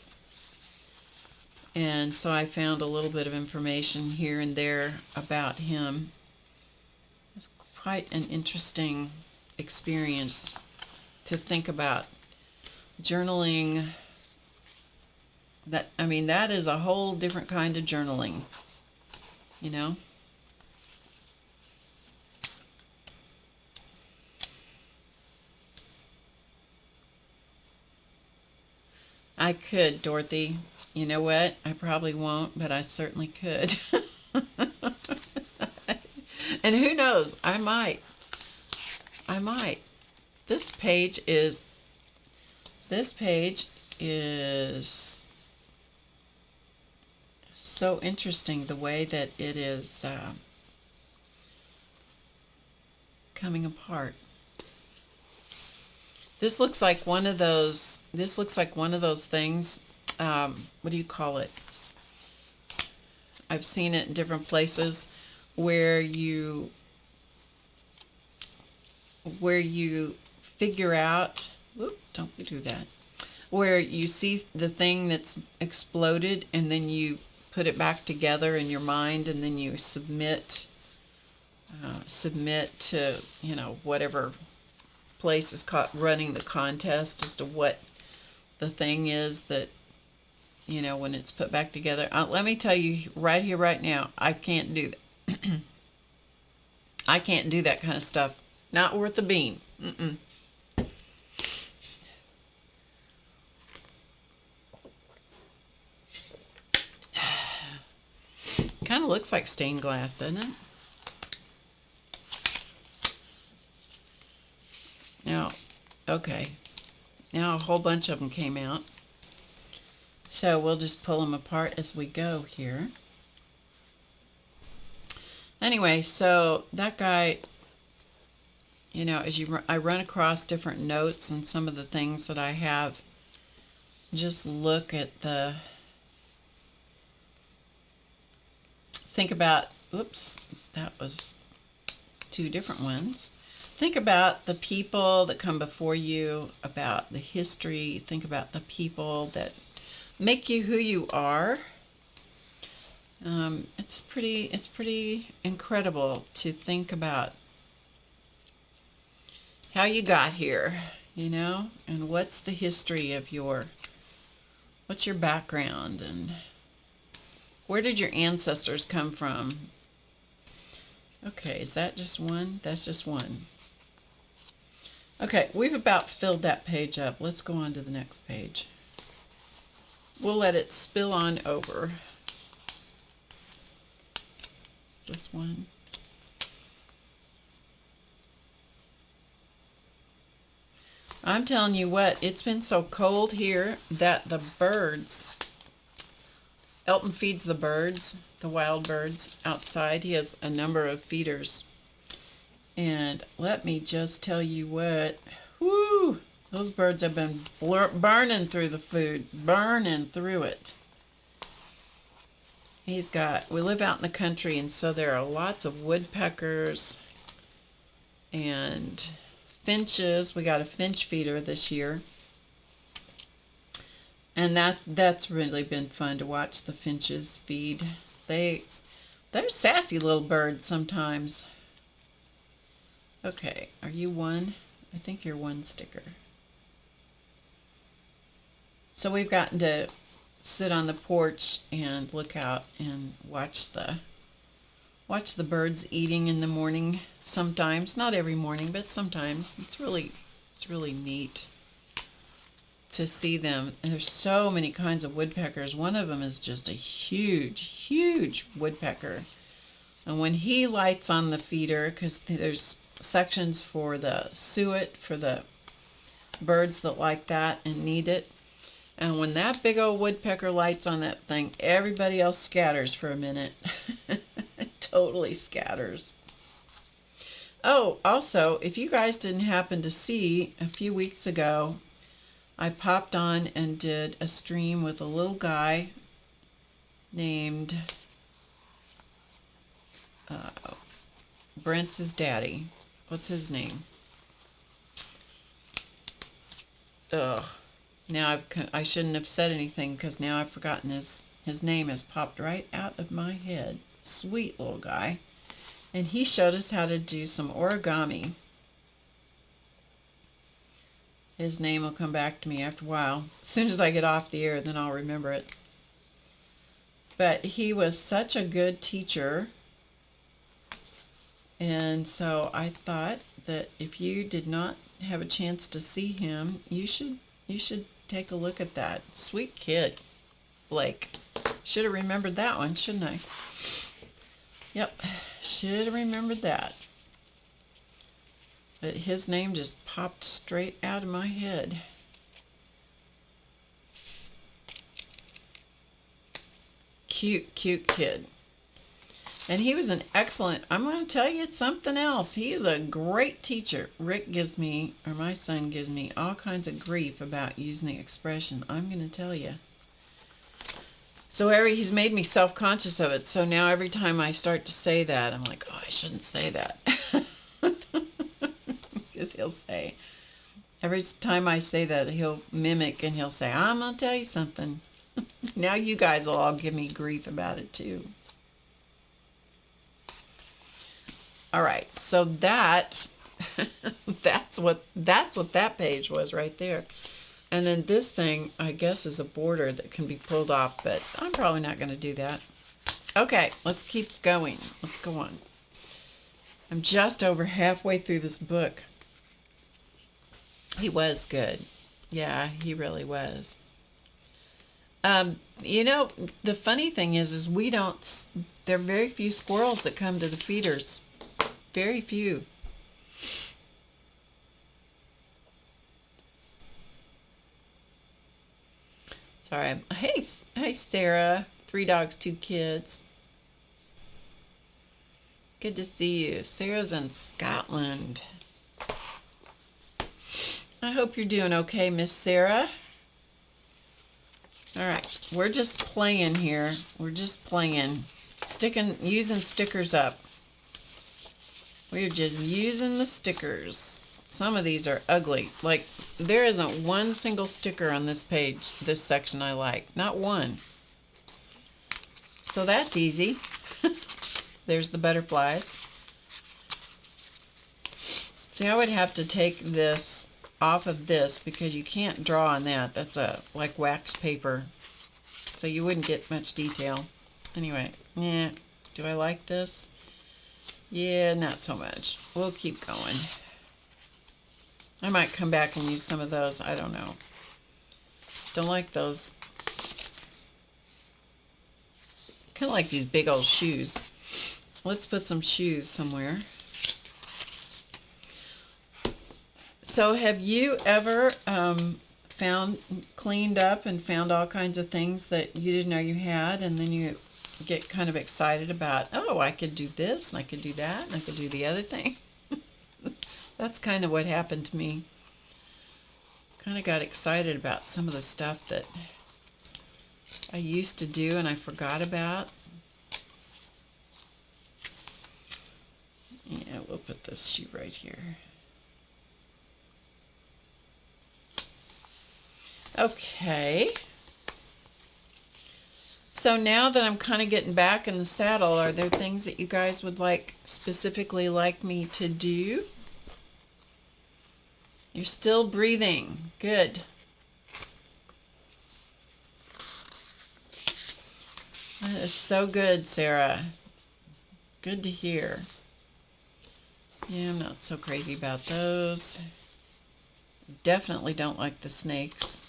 And so I found a little bit of information here and there about him. It's quite an interesting experience to think about journaling. That, I mean, that is a whole different kind of journaling, you know? I could, Dorothy. You know what? I probably won't, but I certainly could. And who knows? I might. I might. This page is so interesting, the way that it is coming apart. This looks like one of those things, what do you call it? I've seen it in different places where you figure out, whoop, don't do that, where you see the thing that's exploded and then you put it back together in your mind, and then you submit to, you know, whatever place is caught running the contest as to what the thing is that, you know, when it's put back together. Let me tell you right here, right now, I can't do that. I can't do that kind of stuff. Not worth a bean. Mm-mm. Kind of looks like stained glass, doesn't it? Now, okay. Now a whole bunch of them came out. So we'll just pull them apart as we go here. Anyway, so that guy, you know, I run across different notes and some of the things that I have, just look at think about, oops, that was two different ones. Think about the people that come before you, about the history. Think about the people that make you who you are. It's pretty incredible to think about how you got here, you know, and what's the history of what's your background, and where did your ancestors come from? Okay, is that just one? That's just one. Okay, we've about filled that page up. Let's go on to the next page. We'll let it spill on over. This one. I'm telling you what, it's been so cold here that the birds, Elton feeds the birds, the wild birds outside. He has a number of feeders. And let me just tell you what, whoo, those birds have been burning through the food, burning through it. We live out in the country, and so there are lots of woodpeckers and finches. We got a finch feeder this year. And that's really been fun to watch the finches feed. They're sassy little birds sometimes. Okay, are you one? I think you're one sticker. So we've gotten to sit on the porch and look out and watch the birds eating in the morning. Sometimes, not every morning, but sometimes. It's really neat to see them. And there's so many kinds of woodpeckers. One of them is just a huge woodpecker. And when he lights on the feeder, because there's sections for the suet, for the birds that like that and need it. And when that big old woodpecker lights on that thing, everybody else scatters for a minute. Totally scatters. Oh, also, if you guys didn't happen to see, a few weeks ago, I popped on and did a stream with a little guy named Brent's daddy. What's his name? Ugh. Now I shouldn't have said anything because now I've forgotten his name has popped right out of my head. Sweet little guy. And he showed us how to do some origami. His name will come back to me after a while. As soon as I get off the air, then I'll remember it. But he was such a good teacher. And so I thought that if you did not have a chance to see him, you should take a look at that. Sweet kid, Blake. Should have remembered that one, shouldn't I? Yep, should have remembered that. But his name just popped straight out of my head. Cute, cute kid. And he was an excellent, I'm going to tell you something else. He is a great teacher. Rick gives me, or my son gives me, all kinds of grief about using the expression. I'm going to tell you. So he's made me self-conscious of it. So now every time I start to say that, I'm like, oh, I shouldn't say that. Because he'll say, every time I say that, he'll mimic and he'll say, I'm going to tell you something. Now you guys will all give me grief about it too. All right, so that's what that page was right there. And then this thing, I guess, is a border that can be pulled off, but I'm probably not going to do that. Okay, let's keep going. Let's go on. I'm just over halfway through this book. He was good. Yeah, he really was. You know, the funny thing is there are very few squirrels that come to the feeders. Very few. Sorry. Hey, Sarah. 3 dogs, 2 kids. Good to see you. Sarah's in Scotland. I hope you're doing okay, Miss Sarah. All right, we're just playing here. We're just playing, using stickers up. We're just using the stickers. Some of these are ugly. Like, there isn't one single sticker on this page, this section I like. Not one. So that's easy. There's the butterflies. See, I would have to take this off of this because you can't draw on that. That's like wax paper. So you wouldn't get much detail. Anyway, yeah. Do I like this? Yeah, not so much. We'll keep going. I might come back and use some of those. I don't know. Don't like those. Kind of like these big old shoes. Let's put some shoes somewhere. So have you ever cleaned up and found all kinds of things that you didn't know you had, and then you get kind of excited about, oh, I could do this, and I could do that, and I could do the other thing? That's kind of what happened to me. Kind of got excited about some of the stuff that I used to do and I forgot about. Yeah, we'll put this shoe right here. Okay. So now that I'm kind of getting back in the saddle, are there things that you guys would specifically like me to do? You're still breathing. Good. That is so good, Sarah. Good to hear. Yeah, I'm not so crazy about those. Definitely don't like the snakes.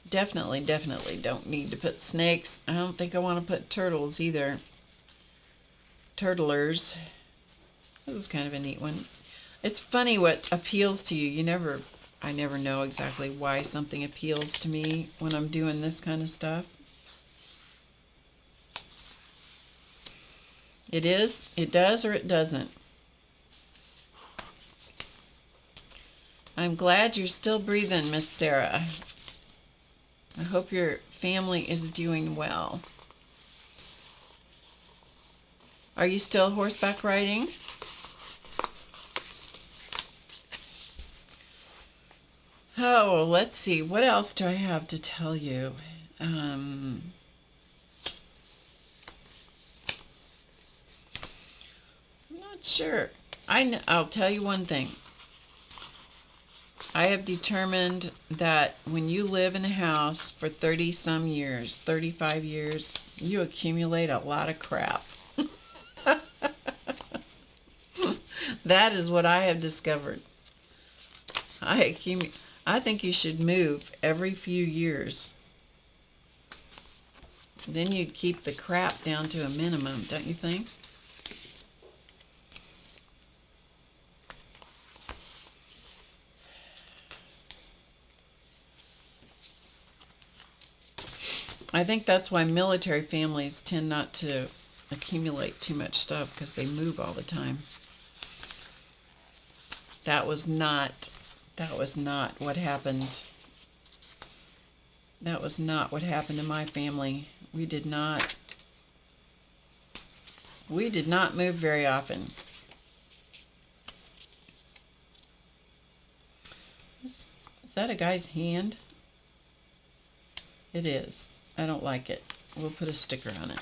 Definitely don't need to put snakes. I don't think I want to put turtles either. Turtlers. This is kind of a neat one. It's funny what appeals to you. I never know exactly why something appeals to me when I'm doing this kind of stuff. It does, or it doesn't. I'm glad you're still breathing, Miss Sarah. I hope your family is doing well. Are you still horseback riding? Oh, let's see. What else do I have to tell you? not sure. I'll tell you one thing. I have determined that when you live in a house for 30 some years, 35 years, you accumulate a lot of crap. That is what I have discovered. I think you should move every few years. Then you keep the crap down to a minimum, don't you think? I think that's why military families tend not to accumulate too much stuff, because they move all the time. That was not what happened. That was not what happened in my family. We did not move very often. Is that a guy's hand? It is. I don't like it. We'll put a sticker on it.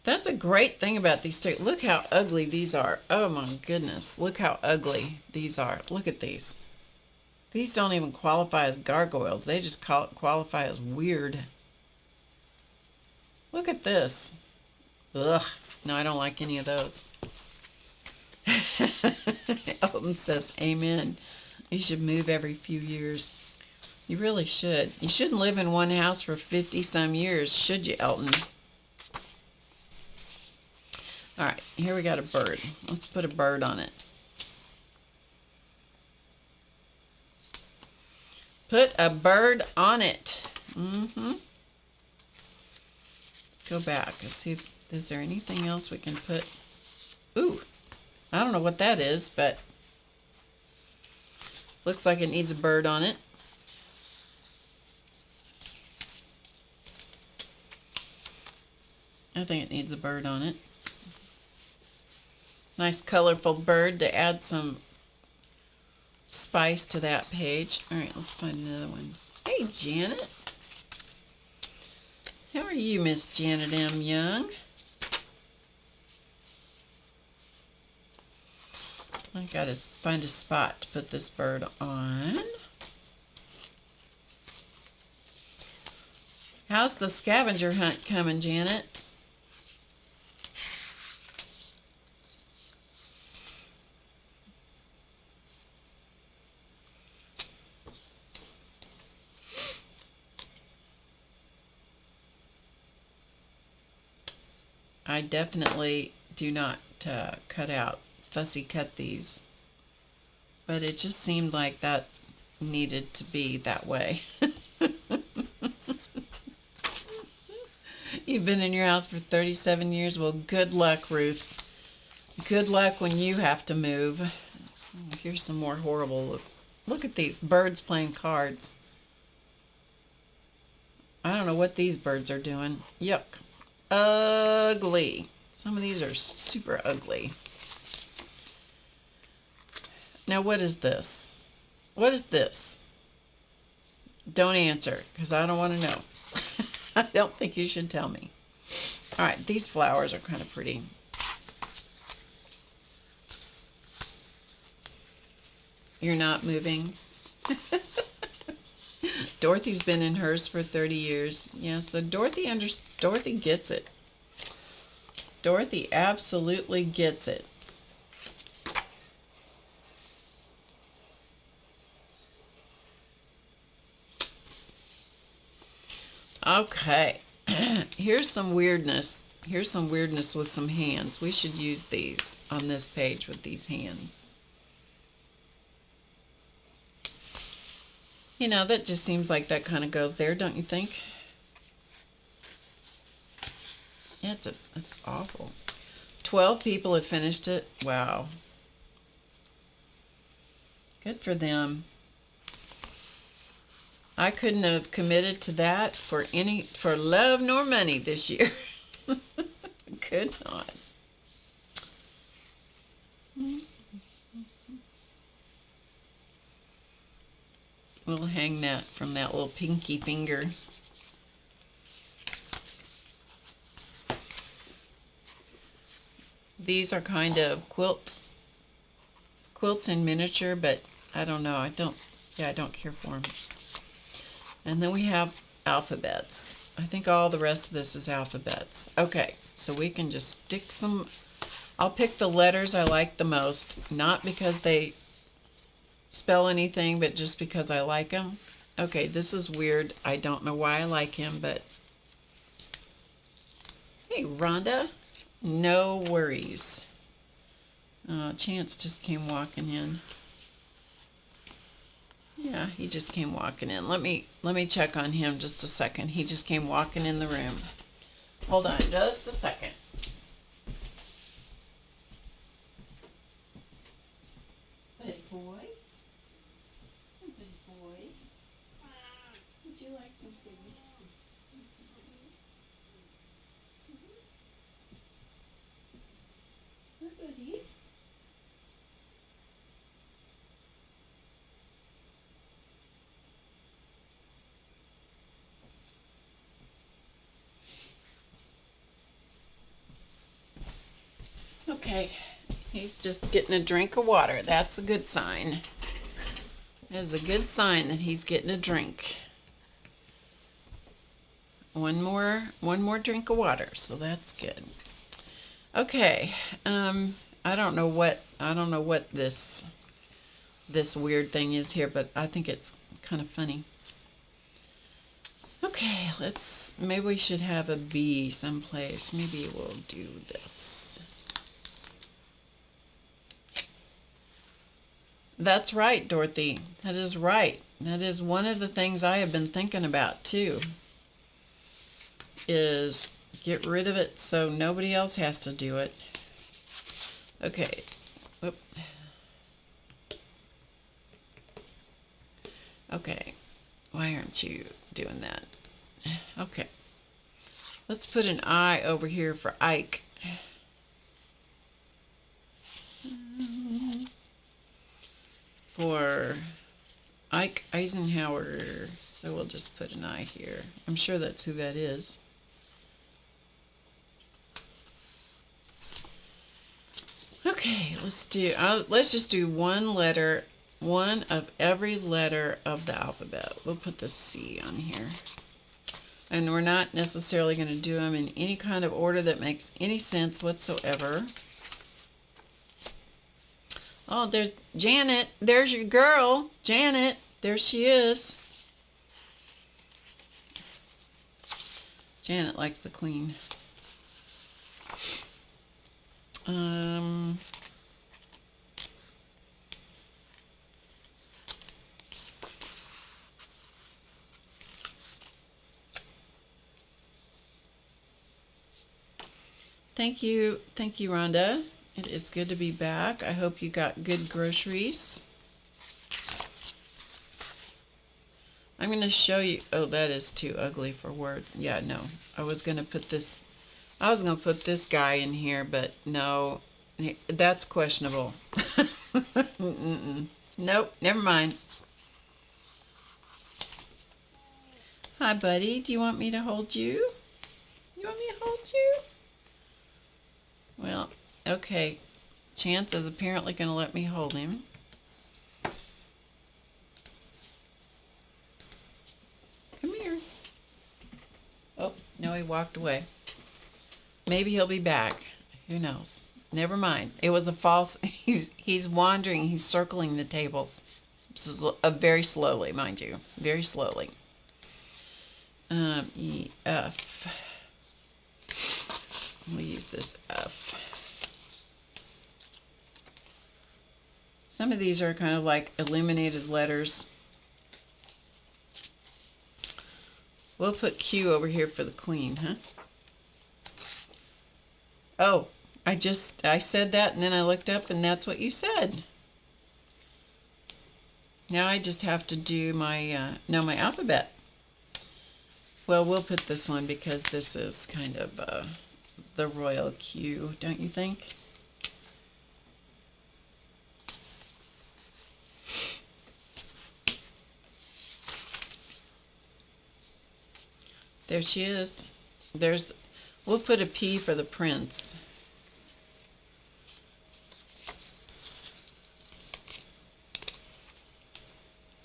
That's a great thing about these stickers. Look how ugly these are. Oh my goodness. Look how ugly these are. Look at these. These don't even qualify as gargoyles. They just qualify as weird. Look at this. Ugh. No, I don't like any of those. Elton says, amen. You should move every few years. You really should. You shouldn't live in one house for 50 some years, should you, Elton? All right, here we got a bird. Let's put a bird on it. Put a bird on it. Let's go back and see if is there anything else we can put. Ooh, I don't know what that is, but looks like it needs a bird on it. I think it needs a bird on it. Nice colorful bird to add some spice to that page. All right, let's find another one. Hey, Janet. How are you, Miss Janet M. Young? I gotta find a spot to put this bird on. How's the scavenger hunt coming, Janet? I definitely do not fussy cut these, but it just seemed like that needed to be that way. You've been in your house for 37 years. Well, good luck, Ruth. Good luck when you have to move. Oh, here's some more horrible. Look at these birds playing cards. I don't know what these birds are doing. Yuck. Ugly. Some of these are super ugly. Now, what is this? What is this? Don't answer, because I don't want to know. I don't think you should tell me. All right, these flowers are kind of pretty. You're not moving. Dorothy's been in hers for 30 years. Yeah, so Dorothy gets it. Dorothy absolutely gets it. Okay. Here's some weirdness. Here's some weirdness with some hands. We should use these on this page with these hands. You know, that just seems like that kind of goes there, don't you think? Yeah, it's awful. 12 people have finished it. Wow. Good for them. I couldn't have committed to that for love nor money this year. Could not. We'll hang that from that little pinky finger. These are kind of quilts in miniature, but I don't know. I don't care for them. And then we have alphabets. I think all the rest of this is alphabets. Okay, so we can just stick some. I'll pick the letters I like the most, not because they spell anything, but just because I like them. Okay, this is weird. I don't know why I like him, but hey, Rhonda, no worries. Chance just came walking in. Yeah, he just came walking in. Let me check on him just a second. He just came walking in the room. Hold on just a second. Buddy boy. Buddy boy. Would you like some food? Hi, buddy. Okay, he's just getting a drink of water. That's a good sign. That's a good sign that he's getting a drink. One more drink of water, so that's good. Okay, I don't know what this weird thing is here, but I think it's kind of funny. Okay, maybe we should have a bee someplace. Maybe we'll do this. That's right, Dorothy. That is right. That is one of the things I have been thinking about too, is get rid of it so nobody else has to do it. Okay. Whoop. Okay. Why aren't you doing that? Okay. Let's put an I over here for Ike. For Ike Eisenhower. So we'll just put an I here. I'm sure that's who that is. Okay, let's just do one letter, one of every letter of the alphabet. We'll put the C on here. And we're not necessarily going to do them in any kind of order that makes any sense whatsoever. Oh, there's Janet. There's your girl, Janet. There she is. Janet likes the Queen. Thank you, Rhonda. It is good to be back. I hope you got good groceries. I'm going to show you. Oh, that is too ugly for words. Yeah, no. I was going to put this guy in here, but no, that's questionable. Nope, never mind. Hi, buddy. Do you want me to hold you? You want me to hold you? Well, okay. Chance is apparently going to let me hold him. Come here. Oh, no, he walked away. Maybe he'll be back. Who knows? Never mind. It was a false. He's wandering. He's circling the tables. Very slowly, mind you. Very slowly. E, F. We'll use this F. Some of these are kind of like illuminated letters. We'll put Q over here for the Queen, huh? Oh, I said that and then I looked up and that's what you said. Now I just have to do my alphabet. Well, we'll put this one because this is kind of the royal Q, don't you think? There she is. We'll put a P for the prince.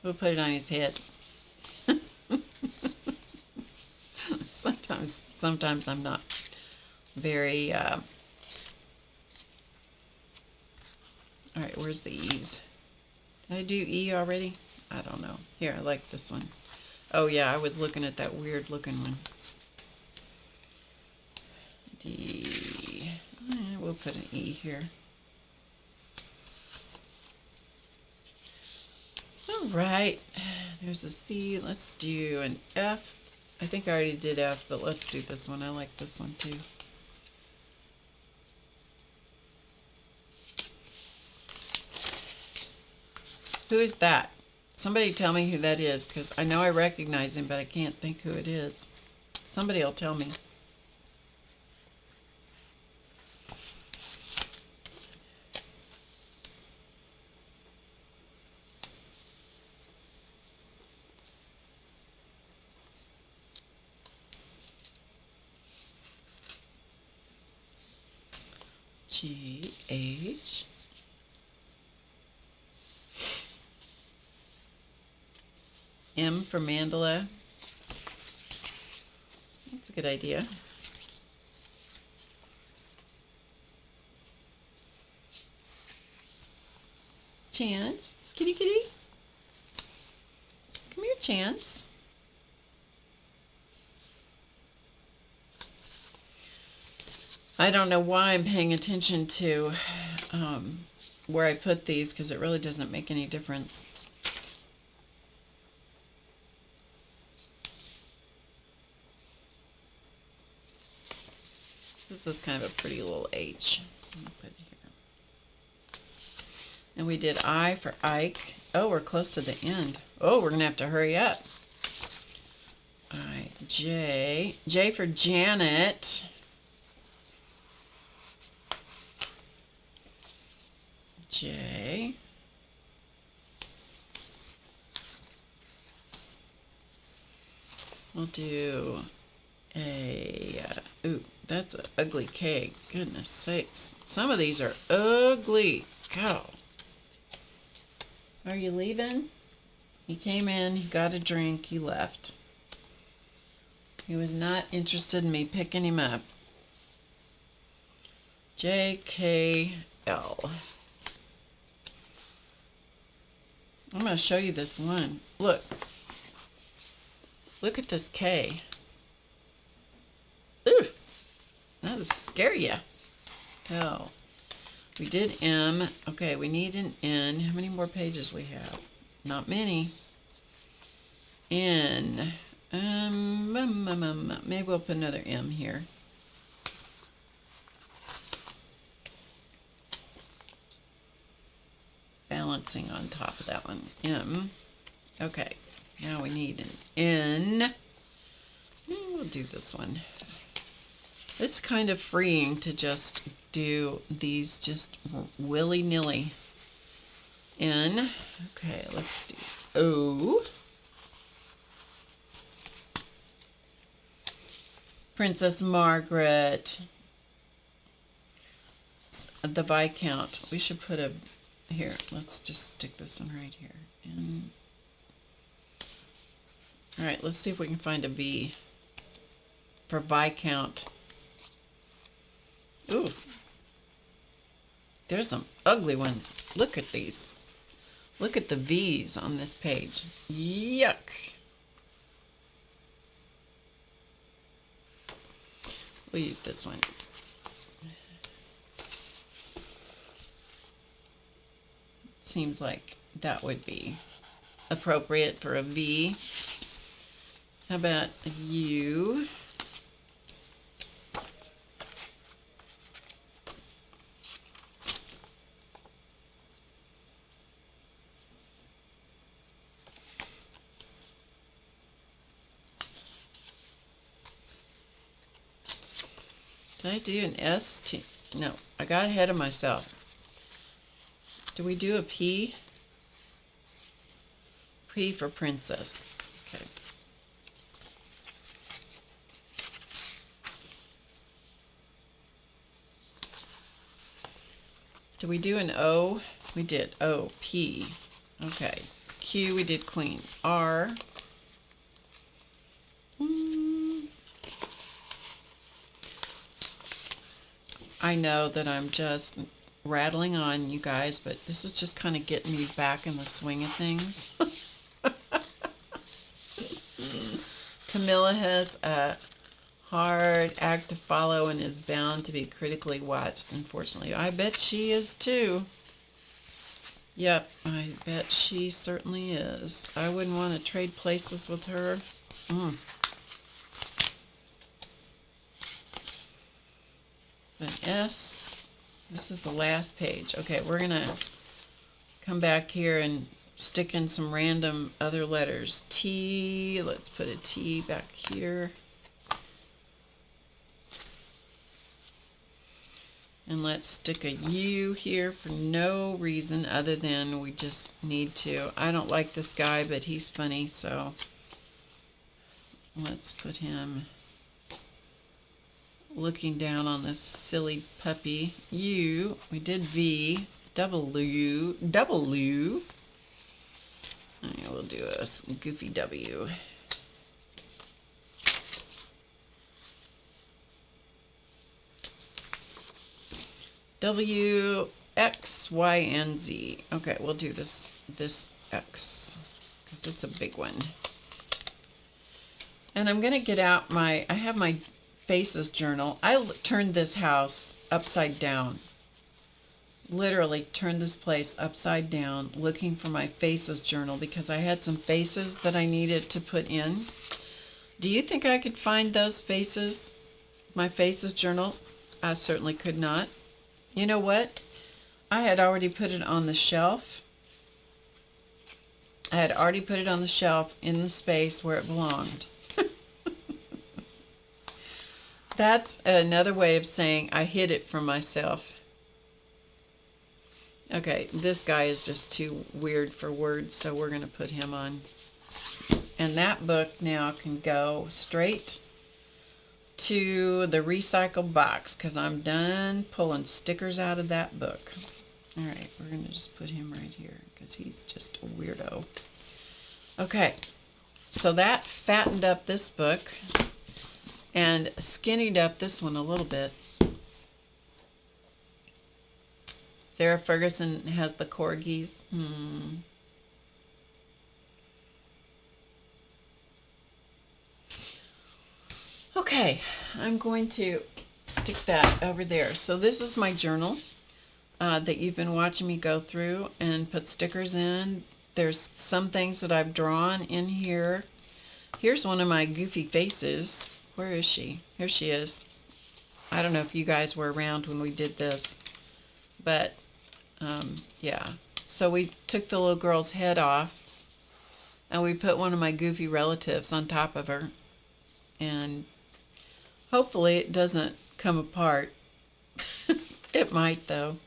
We'll put it on his head. Sometimes I'm not very, all right, where's the E's? Did I do E already? I don't know. Here, I like this one. Oh yeah, I was looking at that weird looking one. D. We'll put an E here. All right, there's a C. Let's do an F. I think I already did F, but let's do this one. I like this one too. Who is that? Somebody tell me who that is, because I know I recognize him, but I can't think who it is. Somebody will tell me. G-H. M for Mandala. That's a good idea. Chance. Kitty kitty. Come here, Chance. I don't know why I'm paying attention to where I put these, because it really doesn't make any difference. This is kind of a pretty little H. I'll put it here. And we did I for Ike. Oh, we're close to the end. Oh, we're going to have to hurry up. I, J. J for Janet. J. We'll do a, ooh, that's an ugly K. Goodness sakes. Some of these are ugly. Go. Are you leaving? He came in, he got a drink, he left. He was not interested in me picking him up. J-K-L. I'm going to show you this one. Look. Look at this K. Ooh. That'll scare you. L. We did M. Okay, we need an N. How many more pages we have? Not many. N. Maybe we'll put another M here. Balancing on top of that one. M. Okay. Now we need an N. We'll do this one. It's kind of freeing to just do these just willy-nilly. N. Okay, let's do O. Princess Margaret. The Viscount. We should put a... Here, let's just stick this one right here. And all right, let's see if we can find a V for Viscount. Ooh, there's some ugly ones. Look at these. Look at the V's on this page. Yuck. We'll use this one. Seems like that would be appropriate for a V. How about a U? Did I do an S? T? No, I got ahead of myself. Do we do a P? P for princess. Okay. Do we do an O? We did. O, P. Okay. Q, we did Queen. R. I know that I'm just rattling on, you guys, but this is just kind of getting me back in the swing of things. Camilla has a hard act to follow and is bound to be critically watched, unfortunately. I bet she is too. Yep, I bet she certainly is. I wouldn't want to trade places with her. An S. This is the last page. Okay, we're going to come back here and stick in some random other letters. T. Let's put a T back here. And let's stick a U here for no reason other than we just need to. I don't like this guy, but he's funny, so let's put him looking down on this silly puppy. U, we did V, W. Okay, we'll do a goofy W. W, X, Y, and Z. Okay, we'll do this X because it's a big one. And I'm going to get out I have my Faces journal. I turned this house upside down. Literally turned this place upside down looking for my Faces journal because I had some faces that I needed to put in. Do you think I could find those faces? My Faces journal? I certainly could not. You know what? I had already put it on the shelf. I had already put it on the shelf in the space where it belonged. That's another way of saying I hid it from myself. Okay, this guy is just too weird for words, so we're going to put him on. And that book now can go straight to the recycle box because I'm done pulling stickers out of that book. All right, we're going to just put him right here because he's just a weirdo. Okay, so that fattened up this book and skinnied up this one a little bit. Sarah Ferguson has the corgis. Okay, I'm going to stick that over there. So this is my journal that you've been watching me go through and put stickers in. There's some things that I've drawn in here. Here's one of my goofy faces. Where is she? Here she is. I don't know if you guys were around when we did this, but yeah. So we took the little girl's head off and we put one of my goofy relatives on top of her, and hopefully it doesn't come apart. It might though.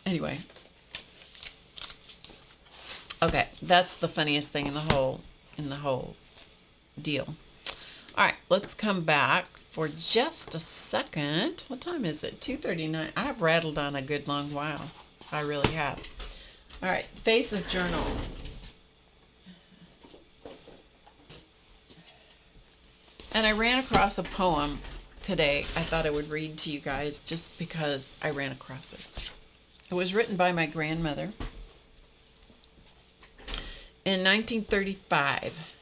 Anyway. Okay, that's the funniest thing in the whole deal. All right, let's come back for just a second. What time is it? 2:39. I've rattled on a good long while. I really have. All right, Faces journal. And I ran across a poem today I thought I would read to you guys just because I ran across it. It was written by my grandmother in 1935.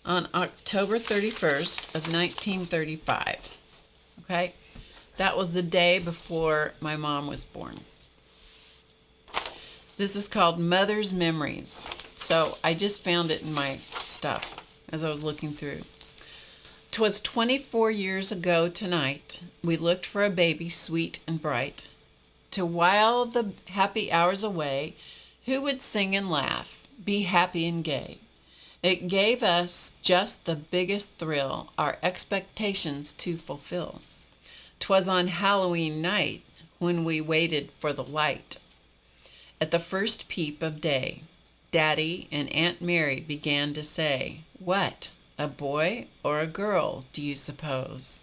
On October 31st of 1935. Okay? That was the day before my mom was born. This is called Mother's Memories. So I just found it in my stuff as I was looking through. 'Twas 24 years ago tonight, we looked for a baby sweet and bright, to while the happy hours away, who would sing and laugh, be happy and gay. It gave us just the biggest thrill, our expectations to fulfill. 'Twas on Halloween night when we waited for the light. At the first peep of day, Daddy and Aunt Mary began to say, "What, a boy or a girl, do you suppose?"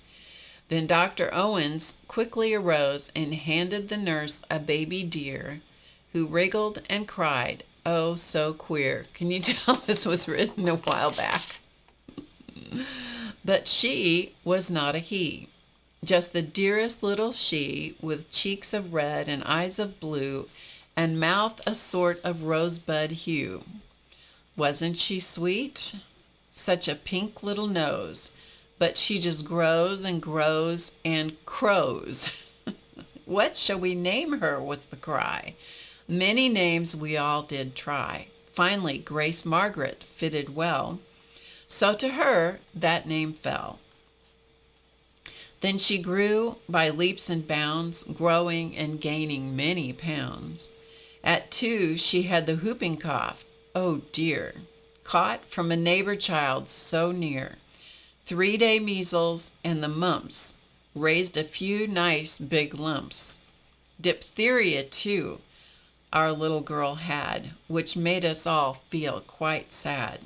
Then Dr. Owens quickly arose and handed the nurse a baby deer, who wriggled and cried, oh so queer. Can you tell this was written a while back? But she was not a he, just the dearest little she, with cheeks of red and eyes of blue and mouth a sort of rosebud hue. Wasn't she sweet? Such a pink little nose, but she just grows and grows and crows. What shall we name her, was the cry. Many names we all did try. Finally, Grace Margaret fitted well, so to her that name fell. Then she grew by leaps and bounds, growing and gaining many pounds. At 2 she had the whooping cough, oh dear, caught from a neighbor child so near. 3-day measles and the mumps raised a few nice big lumps. Diphtheria, too, our little girl had, which made us all feel quite sad.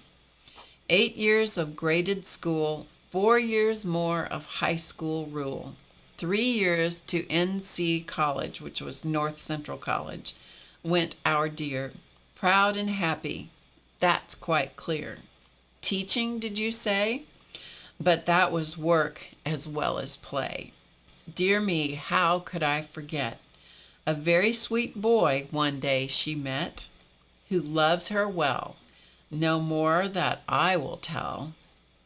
8 years of graded school, 4 years more of high school rule, 3 years to NC College, which was North Central College, went our dear, proud and happy, that's quite clear. Teaching, did you say? But that was work as well as play. Dear me, how could I forget? A very sweet boy one day she met, who loves her well. No more that I will tell.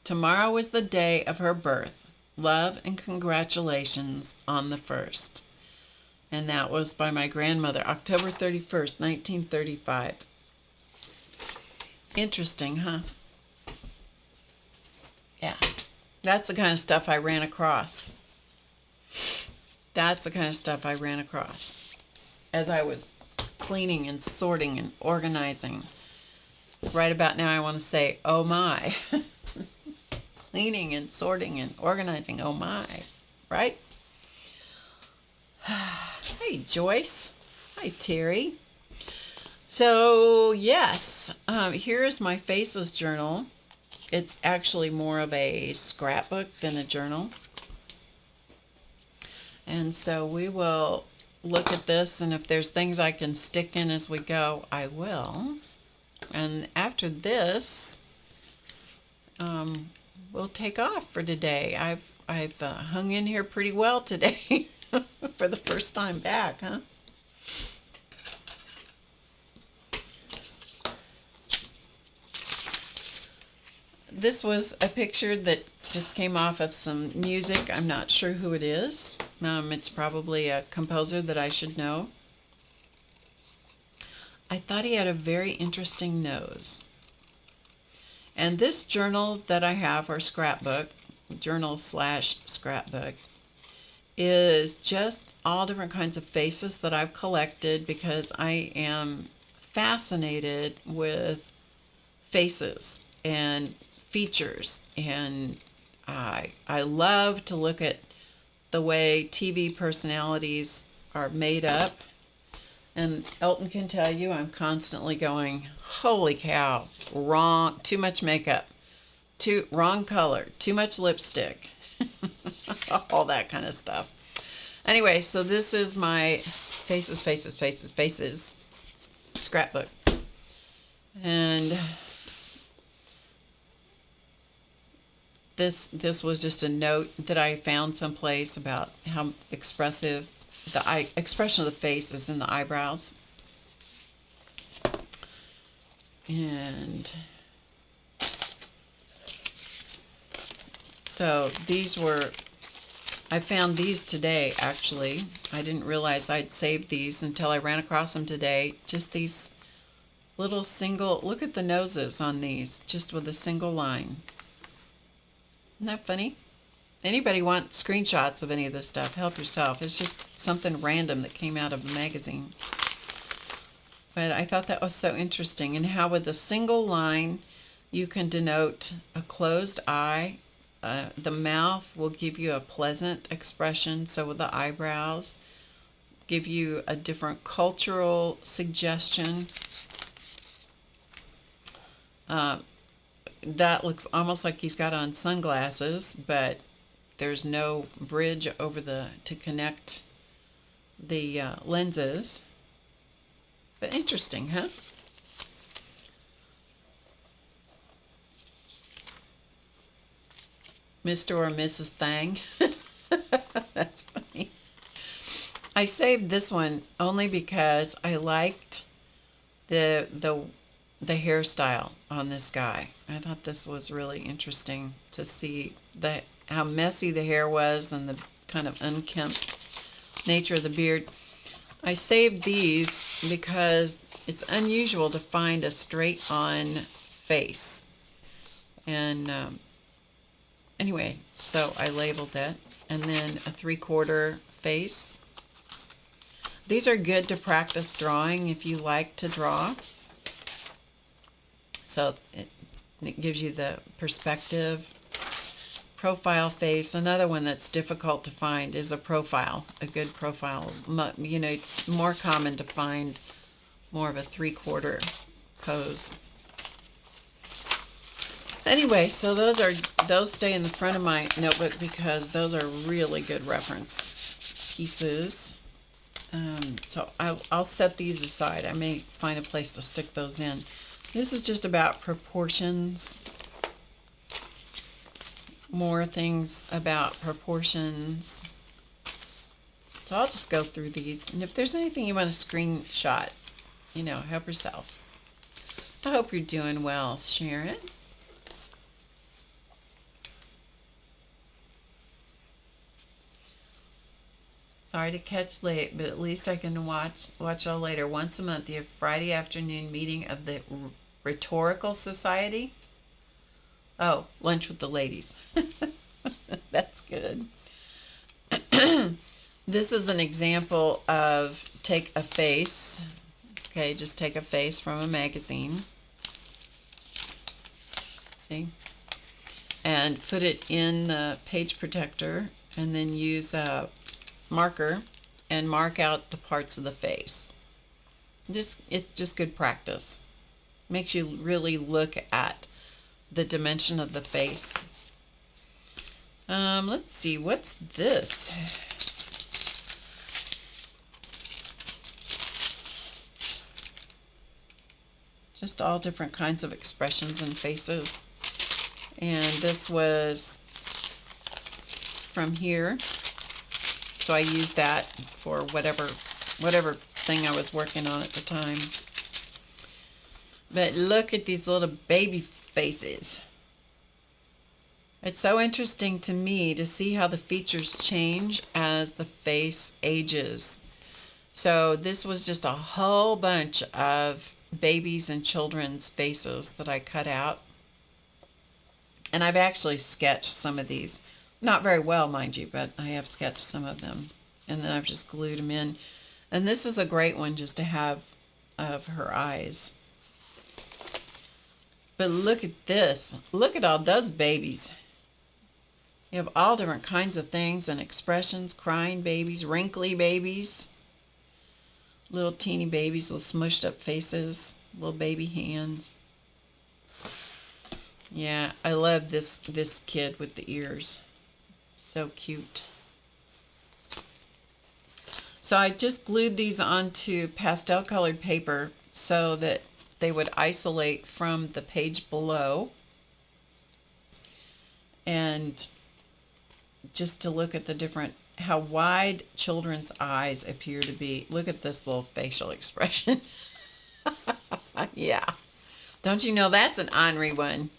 Tomorrow is the day of her birth. Love and congratulations on the 1st. And that was by my grandmother, October 31st, 1935. Interesting, huh? Yeah. That's the kind of stuff I ran across. That's the kind of stuff I ran across as I was cleaning and sorting and organizing. Right about now I want to say, oh my. Cleaning and sorting and organizing, oh my. Right? Hey, Joyce. Hi, Terry. So, yes, here's my Faces journal. It's actually more of a scrapbook than a journal. And so we will look at this, and if there's things I can stick in as we go, I will. And after this, we'll take off for today. I've hung in here pretty well today for the first time back, huh? This was a picture that just came off of some music. I'm not sure who it is. It's probably a composer that I should know. I thought he had a very interesting nose. And this journal that I have, or scrapbook, journal/scrapbook, is just all different kinds of faces that I've collected because I am fascinated with faces and features, and I love to look at the way TV personalities are made up. And Elton can tell you I'm constantly going, holy cow, wrong, too much makeup, wrong color, too much lipstick, all that kind of stuff. Anyway, so this is my faces scrapbook. And this was just a note that I found someplace about how expressive the expression of the face is in the eyebrows. And so I found these today, actually. I didn't realize I'd saved these until I ran across them today. Just these little single, look at the noses on these, just with a single line. Isn't that funny? Anybody want screenshots of any of this stuff, help yourself. It's just something random that came out of a magazine. But I thought that was so interesting, and how with a single line you can denote a closed eye. The mouth will give you a pleasant expression, so with the eyebrows, give you a different cultural suggestion. That looks almost like he's got on sunglasses, but there's no bridge over to connect the lenses. But interesting, huh? Mr. or Mrs. Thang. That's funny. I saved this one only because I liked the hairstyle on this guy. I thought this was really interesting to see how messy the hair was and the kind of unkempt nature of the beard. I saved these because it's unusual to find a straight-on face. And anyway, so I labeled that. And then a 3/4 face. These are good to practice drawing if you like to draw. So it gives you the perspective. Profile face. Another one that's difficult to find is a profile, a good profile. You know, it's more common to find more of a 3/4 pose. Anyway, so those stay in the front of my notebook because those are really good reference pieces. So I'll set these aside. I may find a place to stick those in. This is just about proportions. More things about proportions. So I'll just go through these. And if there's anything you want to screenshot, you know, help yourself. I hope you're doing well, Sharon. Sorry to catch late, but at least I can watch y'all later. Once a month, you have Friday afternoon meeting of the Rhetorical Society. Oh, lunch with the ladies. That's good. This is an example of take a face. Okay, just take a face from a magazine. See? And put it in the page protector and then use a marker and mark out the parts of the face. It's just good practice. Makes you really look at the dimension of the face. Let's see, what's this? Just all different kinds of expressions and faces. And this was from here. So I used that for whatever thing I was working on at the time. But look at these little baby faces. It's so interesting to me to see how the features change as the face ages. So this was just a whole bunch of babies and children's faces that I cut out. And I've actually sketched some of these. Not very well, mind you, but I have sketched some of them. And then I've just glued them in. And this is a great one just to have of her eyes. But look at this. Look at all those babies. You have all different kinds of things and expressions. Crying babies, wrinkly babies, little teeny babies with smushed up faces, little baby hands. Yeah, I love this kid with the ears. So cute. So I just glued these onto pastel colored paper so that they would isolate from the page below. And just to look at the different, how wide children's eyes appear to be. Look at this little facial expression. Yeah. Don't you know that's an ornery one?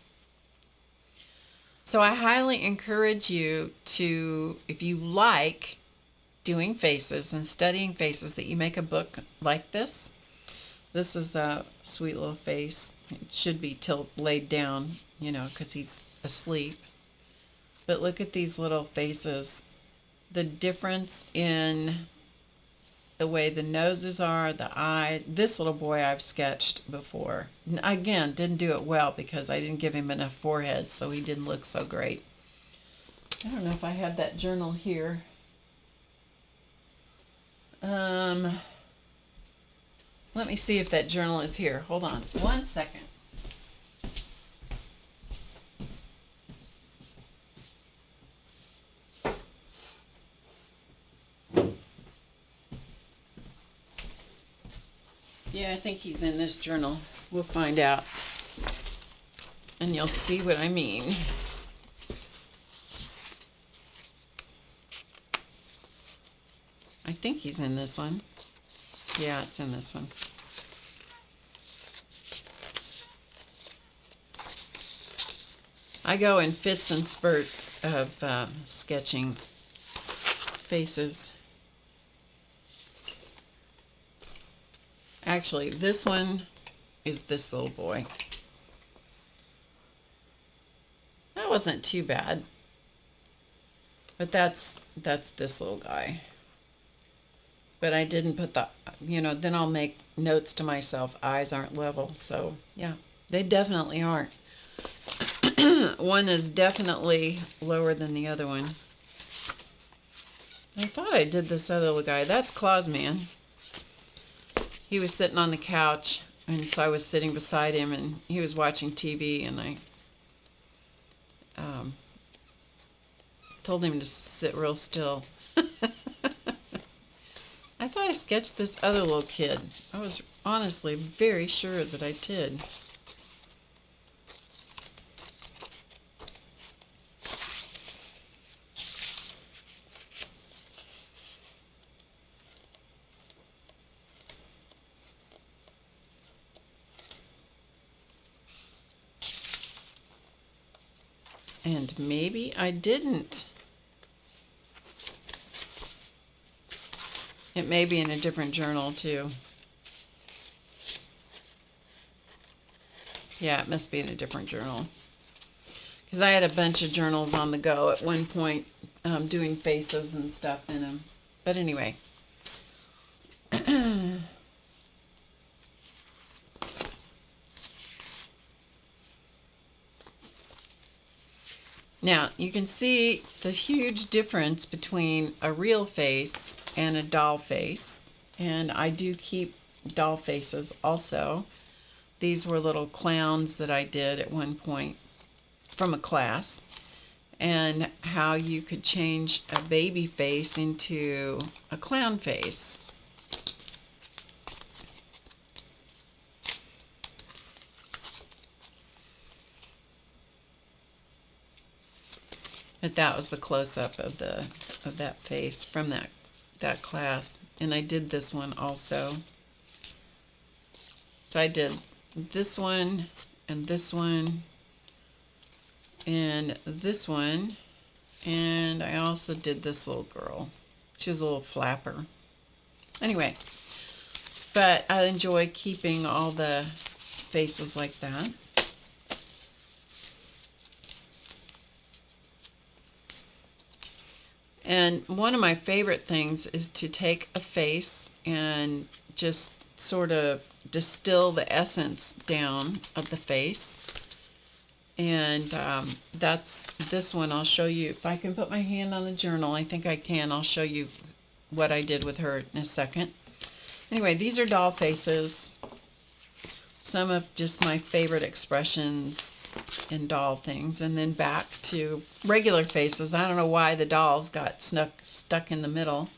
So I highly encourage you to, if you like doing faces and studying faces, that you make a book like this. This is a sweet little face. It should be laid down, you know, because he's asleep. But look at these little faces. The difference in the way the noses are, the eyes. This little boy I've sketched before. Again, didn't do it well because I didn't give him enough forehead, so he didn't look so great. I don't know if I have that journal here. Let me see if that journal is here. Hold on 1 second. Yeah, I think he's in this journal. We'll find out. And you'll see what I mean. think he's in this one. Yeah, it's in this one. I go in fits and spurts of sketching faces. Actually, this one is this little boy. That wasn't too bad. But that's this little guy. But I didn't put the, then I'll make notes to myself. Eyes aren't level. So, yeah, they definitely aren't. One is definitely lower than the other one. I thought I did this other little guy. That's Claus Man. He was sitting on the couch, and so I was sitting beside him, and he was watching TV, and I told him to sit real still. I thought I sketched this other little kid. I was honestly very sure that I did. And maybe I didn't. It may be in a different journal too. Yeah, it must be in a different journal. Because I had a bunch of journals on the go at one point, doing faces and stuff in them. But anyway. Now, you can see the huge difference between a real face and a doll face. And I do keep doll faces also. These were little clowns that I did at one point from a class. And how you could change a baby face into a clown face. But that was the close-up of that face from that class. And I did this one also. So I did this one and this one and this one. And I also did this little girl. She was a little flapper. Anyway, but I enjoy keeping all the faces like that. And one of my favorite things is to take a face and just sort of distill the essence down of the face. And that's this one. I'll show you. If I can put my hand on the journal, I think I can. I'll show you what I did with her in a second. Anyway, these are doll faces. Some of just my favorite expressions in doll things, and then back to regular faces. I don't know why the dolls got stuck in the middle.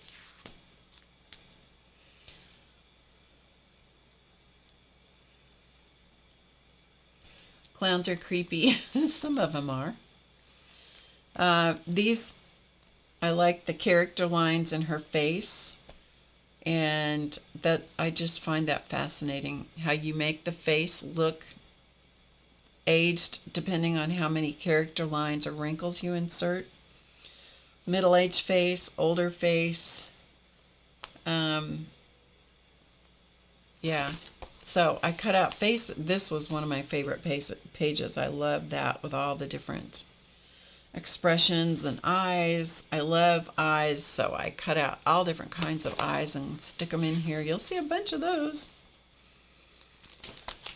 Clowns are creepy. Some of them are. These, I like the character lines in her face, and that I just find that fascinating, how you make the face look aged depending on how many character lines or wrinkles you insert. Middle-aged face, older face. Yeah. So I cut out face. This was one of my favorite pages. I love that with all the different expressions and eyes. I love eyes, so I cut out all different kinds of eyes and stick them in here. You'll see a bunch of those.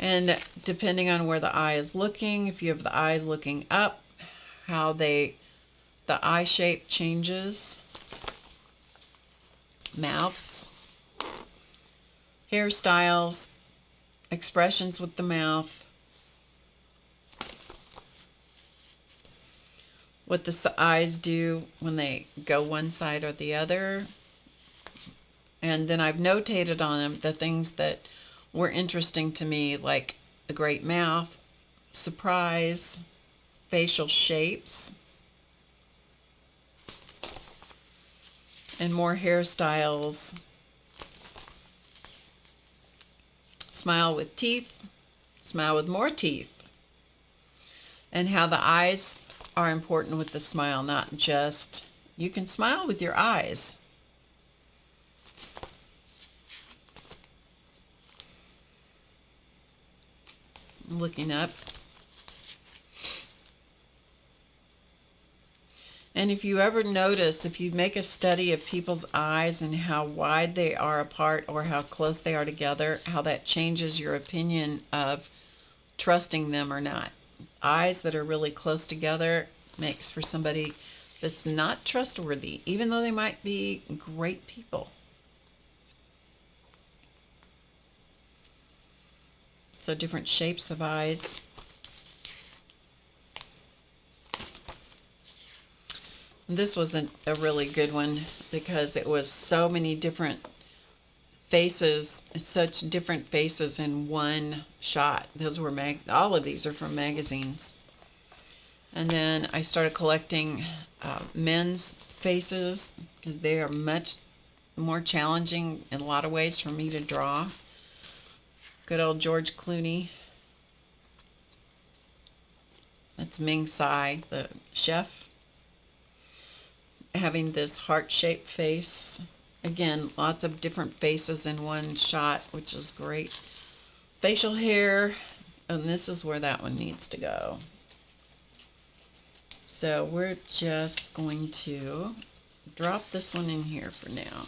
And depending on where the eye is looking, if you have the eyes looking up, how the eye shape changes. Mouths, hairstyles, expressions with the mouth, what the eyes do when they go one side or the other. And then I've notated on them the things that were interesting to me, like a great mouth, surprise, facial shapes. and more hairstyles. Smile with teeth, smile with more teeth, and how the eyes are important with the smile, not just, you can smile with your eyes. Looking up. And if you ever notice, if you make a study of people's eyes and how wide they are apart or how close they are together, how that changes your opinion of trusting them or not. Eyes that are really close together makes for somebody that's not trustworthy, even though they might be great people. So different shapes of eyes. This was a really good one because it was so many different faces, such different faces in one shot. Those were all of these are from magazines. And then I started collecting men's faces because they are much more challenging in a lot of ways for me to draw. Good old George Clooney. That's Ming Tsai, the chef, having this heart-shaped face. Again, lots of different faces in one shot, which is great. Facial hair, and this is where that one needs to go. So we're just going to drop this one in here for now.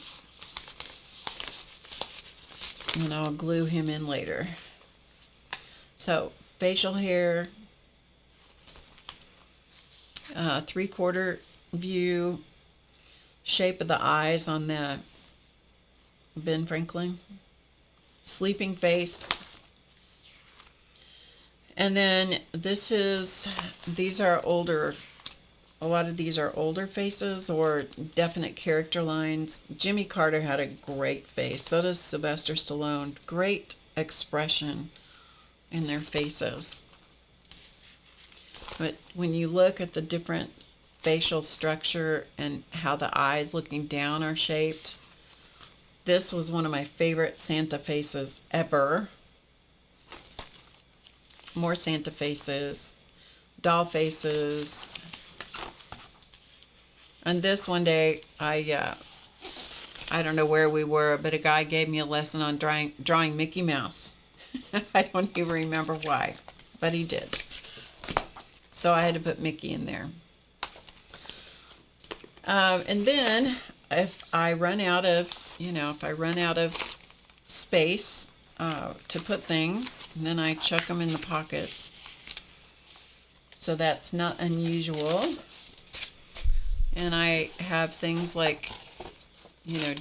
And I'll glue him in later. So, facial hair, 3/4 view, shape of the eyes on the Ben Franklin, sleeping face. And then these are older, a lot of these are older faces or definite character lines. Jimmy Carter had a great face. So does Sylvester Stallone. Great expression in their faces. But when you look at the different facial structure and how the eyes looking down are shaped, this was one of my favorite Santa faces ever. More Santa faces, doll faces. And this one day, I don't know where we were, but a guy gave me a lesson on drawing Mickey Mouse. I don't even remember why, but he did. So I had to put Mickey in there. And then if I run out of, space to put things, then I chuck them in the pockets. So that's not unusual. And I have things like,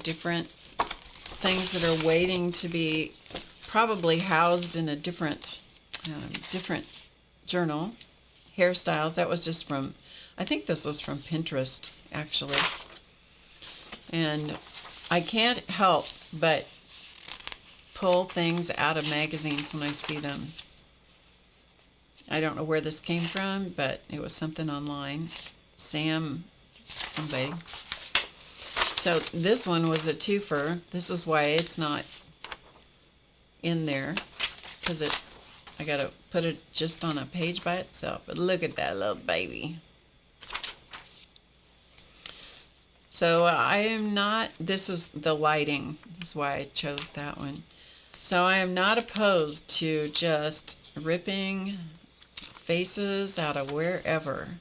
different things that are waiting to be probably housed in a different journal. Hairstyles, that was just from, I think this was from Pinterest, actually. And I can't help but pull things out of magazines when I see them. I don't know where this came from, but it was something online. Somebody. So this one was a twofer. This is why it's not in there, because I gotta put it just on a page by itself. But look at that little baby. So I am not, this is the lighting, is why I chose that one. So I am not opposed to just ripping faces out of wherever.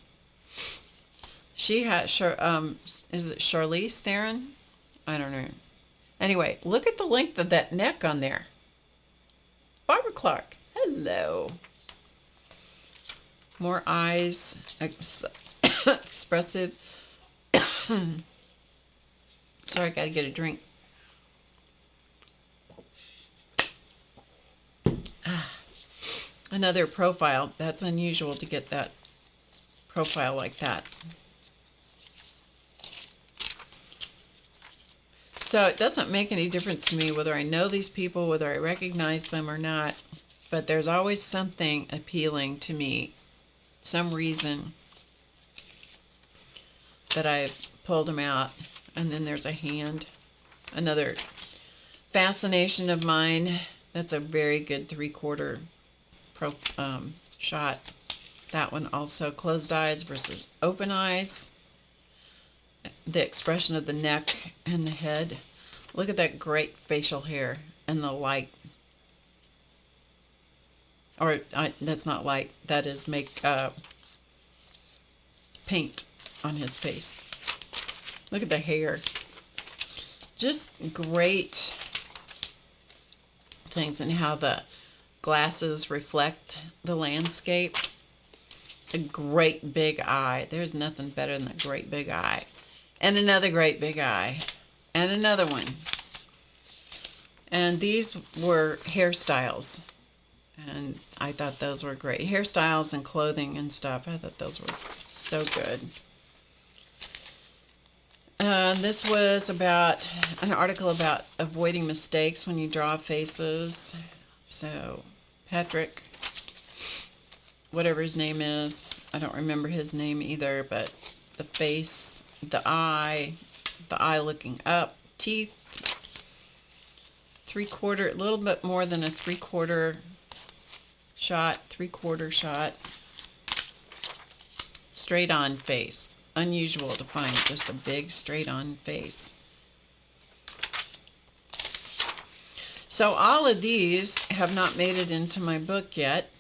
She had, is it Charlize Theron? I don't know. Anyway, look at the length of that neck on there. Barbara Clark. Hello. More eyes. Expressive. Sorry, I gotta get a drink. Another profile. That's unusual to get that profile like that. So it doesn't make any difference to me whether I know these people, whether I recognize them or not, but there's always something appealing to me, some reason that I've pulled them out. And then there's a hand. Another fascination of mine. That's a very good 3/4 shot. That one also, closed eyes versus open eyes. The expression of the neck and the head. Look at that great facial hair and the light. Or that's not light. That is paint on his face. Look at the hair. Just great things, and how the glasses reflect the landscape. A great big eye. There's nothing better than a great big eye. And another great big eye. And another one. And these were hairstyles. And I thought those were great. Hairstyles and clothing and stuff. I thought those were so good. This was about an article about avoiding mistakes when you draw faces. So Patrick, whatever his name is, I don't remember his name either, but the face, the eye looking up, teeth, 3/4, a little bit more than a 3/4 shot, straight on face. Unusual to find just a big straight on face. So all of these have not made it into my book yet,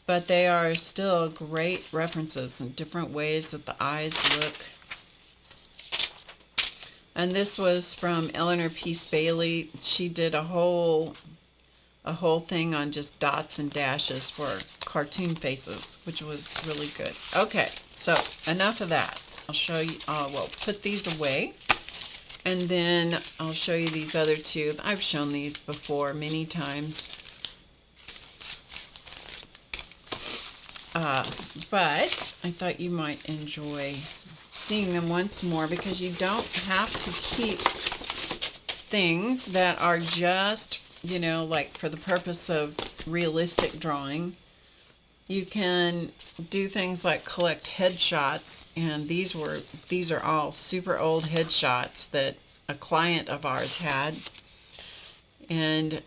but they are still great references in different ways that the eyes look. And this was from Eleanor Peace Bailey. She did a whole thing on just dots and dashes for cartoon faces, which was really good. Okay, so enough of that. I'll show you, well, put these away, and then I'll show you these other two. I've shown these before many times. But I thought you might enjoy seeing them once more, because you don't have to keep things that are just, you know, like for the purpose of realistic drawing. You can do things like collect headshots, and these are all super old headshots that a client of ours had. And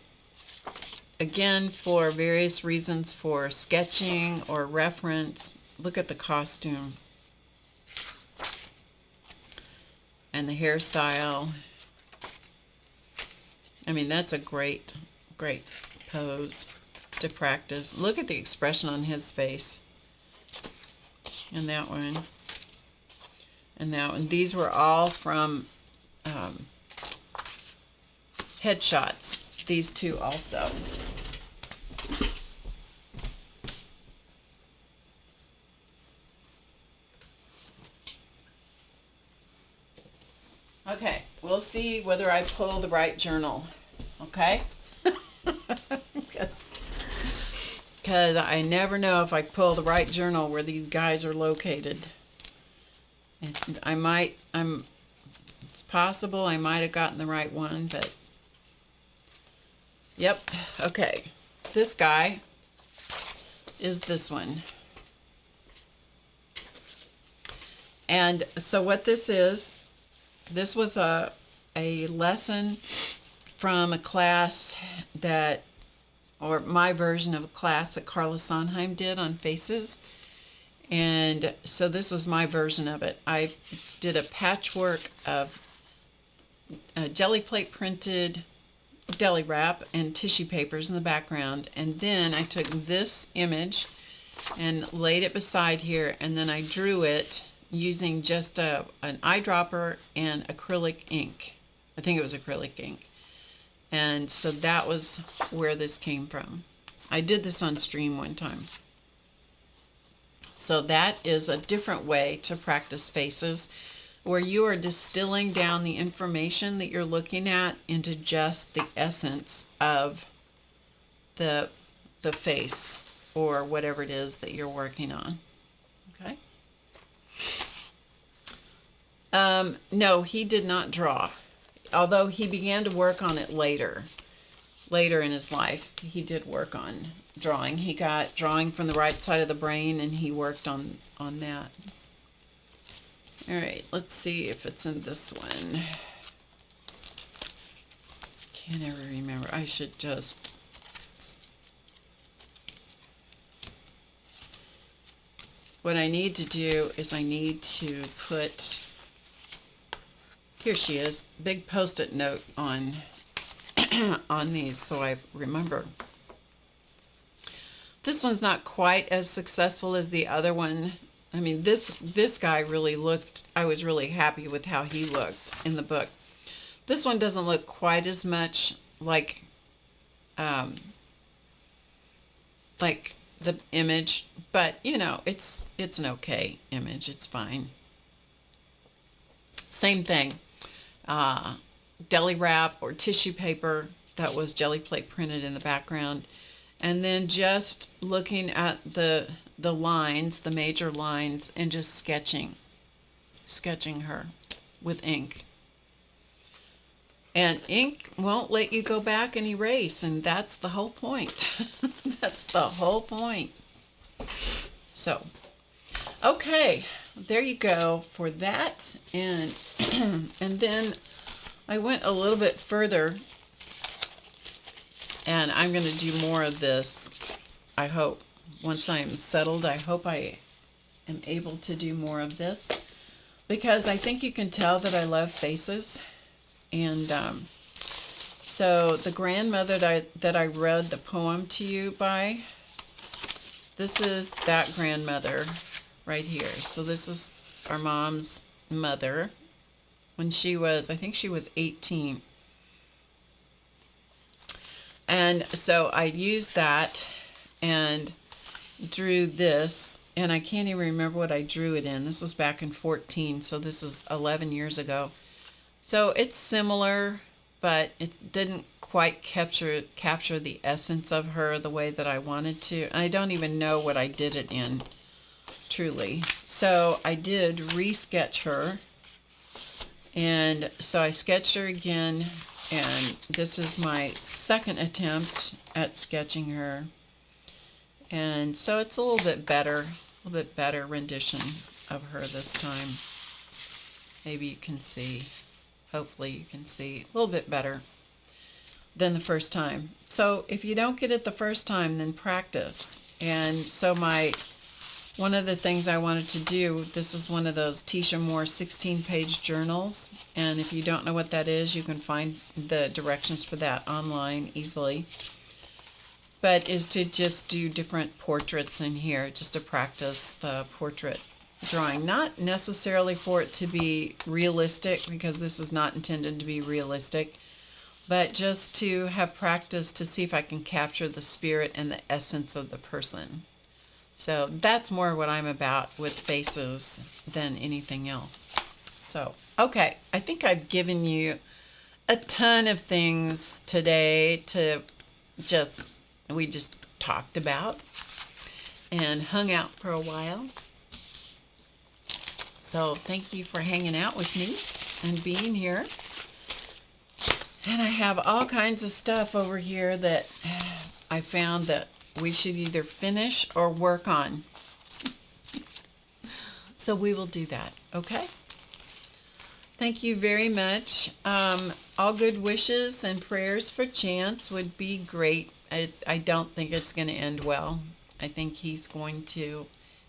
again, for various reasons, for sketching or reference. Look at the costume and the hairstyle. I mean, that's a great pose to practice. Look at the expression on his face. And that one. And that one. These were all from headshots. These two also. Okay, we'll see whether I pull the right journal. Okay? Because I never know if I pull the right journal where these guys are located. It's possible I might have gotten the right one, but yep. Okay, this guy is this one. And so what this was a lesson from a class that, or my version of a class that Carla Sondheim did on faces. And so this was my version of it. I did a patchwork of jelly plate printed deli wrap and tissue papers in the background. And then I took this image and laid it beside here, and then I drew it using just an eyedropper and acrylic ink. I think it was acrylic ink. And so that was where this came from. I did this on stream one time. So that is a different way to practice faces, where you are distilling down the information that you're looking at into just the essence of the face or whatever it is that you're working on. Okay? No, he did not draw. Although he began to work on it later in his life. He did work on drawing. He got drawing from the right side of the brain, and he worked on that. All right, let's see if it's in this one. Can't ever remember. I should just... What I need to do is I need to put... Here she is. Big Post-it note on on these so I remember. This one's not quite as successful as the other one. I mean, this guy really looked, I was really happy with how he looked in the book. This one doesn't look quite as much like the image, but you know, it's an okay image. It's fine. Same thing. Deli wrap or tissue paper that was jelly plate printed in the background, and then just looking at the lines, the major lines, and just sketching her with ink. And ink won't let you go back and erase, and that's the whole point. That's the whole point. So, okay, there you go for that. And and then I went a little bit further, and I'm going to do more of this, I hope. Once I'm settled, I hope I am able to do more of this, because I think you can tell that I love faces. And so the grandmother that I read the poem to you by, this is that grandmother right here. So this is our mom's mother when she was, I think she was 18. And so I used that and drew this, and I can't even remember what I drew it in. This was back in 14, so this is 11 years ago. So it's similar, but it didn't quite capture the essence of her the way that I wanted to. I don't even know what I did it in, truly. So I did re-sketch her, and so I sketched her again, and this is my second attempt at sketching her. And so it's a little bit better rendition of her this time. Maybe you can see. Hopefully you can see a little bit better than the first time. So if you don't get it the first time, then practice. And so one of the things I wanted to do, this is one of those Tisha Moore 16-page journals. And if you don't know what that is, you can find the directions for that online easily. But is to just do different portraits in here, just to practice the portrait drawing. Not necessarily for it to be realistic, because this is not intended to be realistic, but just to have practice to see if I can capture the spirit and the essence of the person. So that's more what I'm about with faces than anything else. So, okay, I think I've given you a ton of things today to we just talked about and hung out for a while. So thank you for hanging out with me and being here. And I have all kinds of stuff over here that I found that we should either finish or work on. So we will do that, okay? Thank you very much. All good wishes and prayers for Chance would be great. I don't think it's going to end well. I think he's going to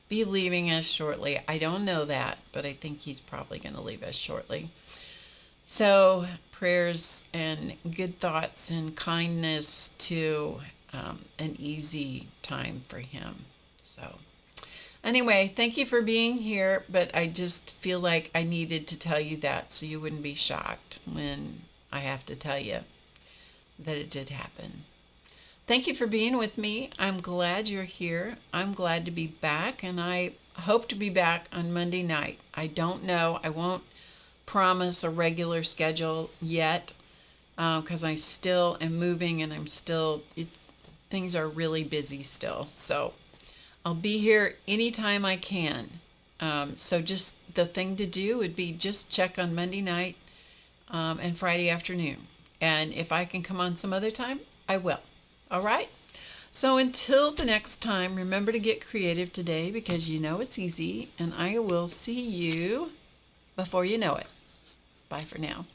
be leaving us shortly. I don't know that, but I think he's probably going to leave us shortly. So prayers and good thoughts and kindness to an easy time for him. So anyway, thank you for being here, but I just feel like I needed to tell you that so you wouldn't be shocked when I have to tell you that it did happen. Thank you for being with me. I'm glad you're here. I'm glad to be back, and I hope to be back on Monday night. I don't know. I won't promise a regular schedule yet because I still am moving, and things are really busy still. So I'll be here anytime I can. So just the thing to do would be just check on Monday night and Friday afternoon. And if I can come on some other time, I will. All right? So until the next time, remember to get creative today, because you know it's easy. And I will see you before you know it. Bye for now.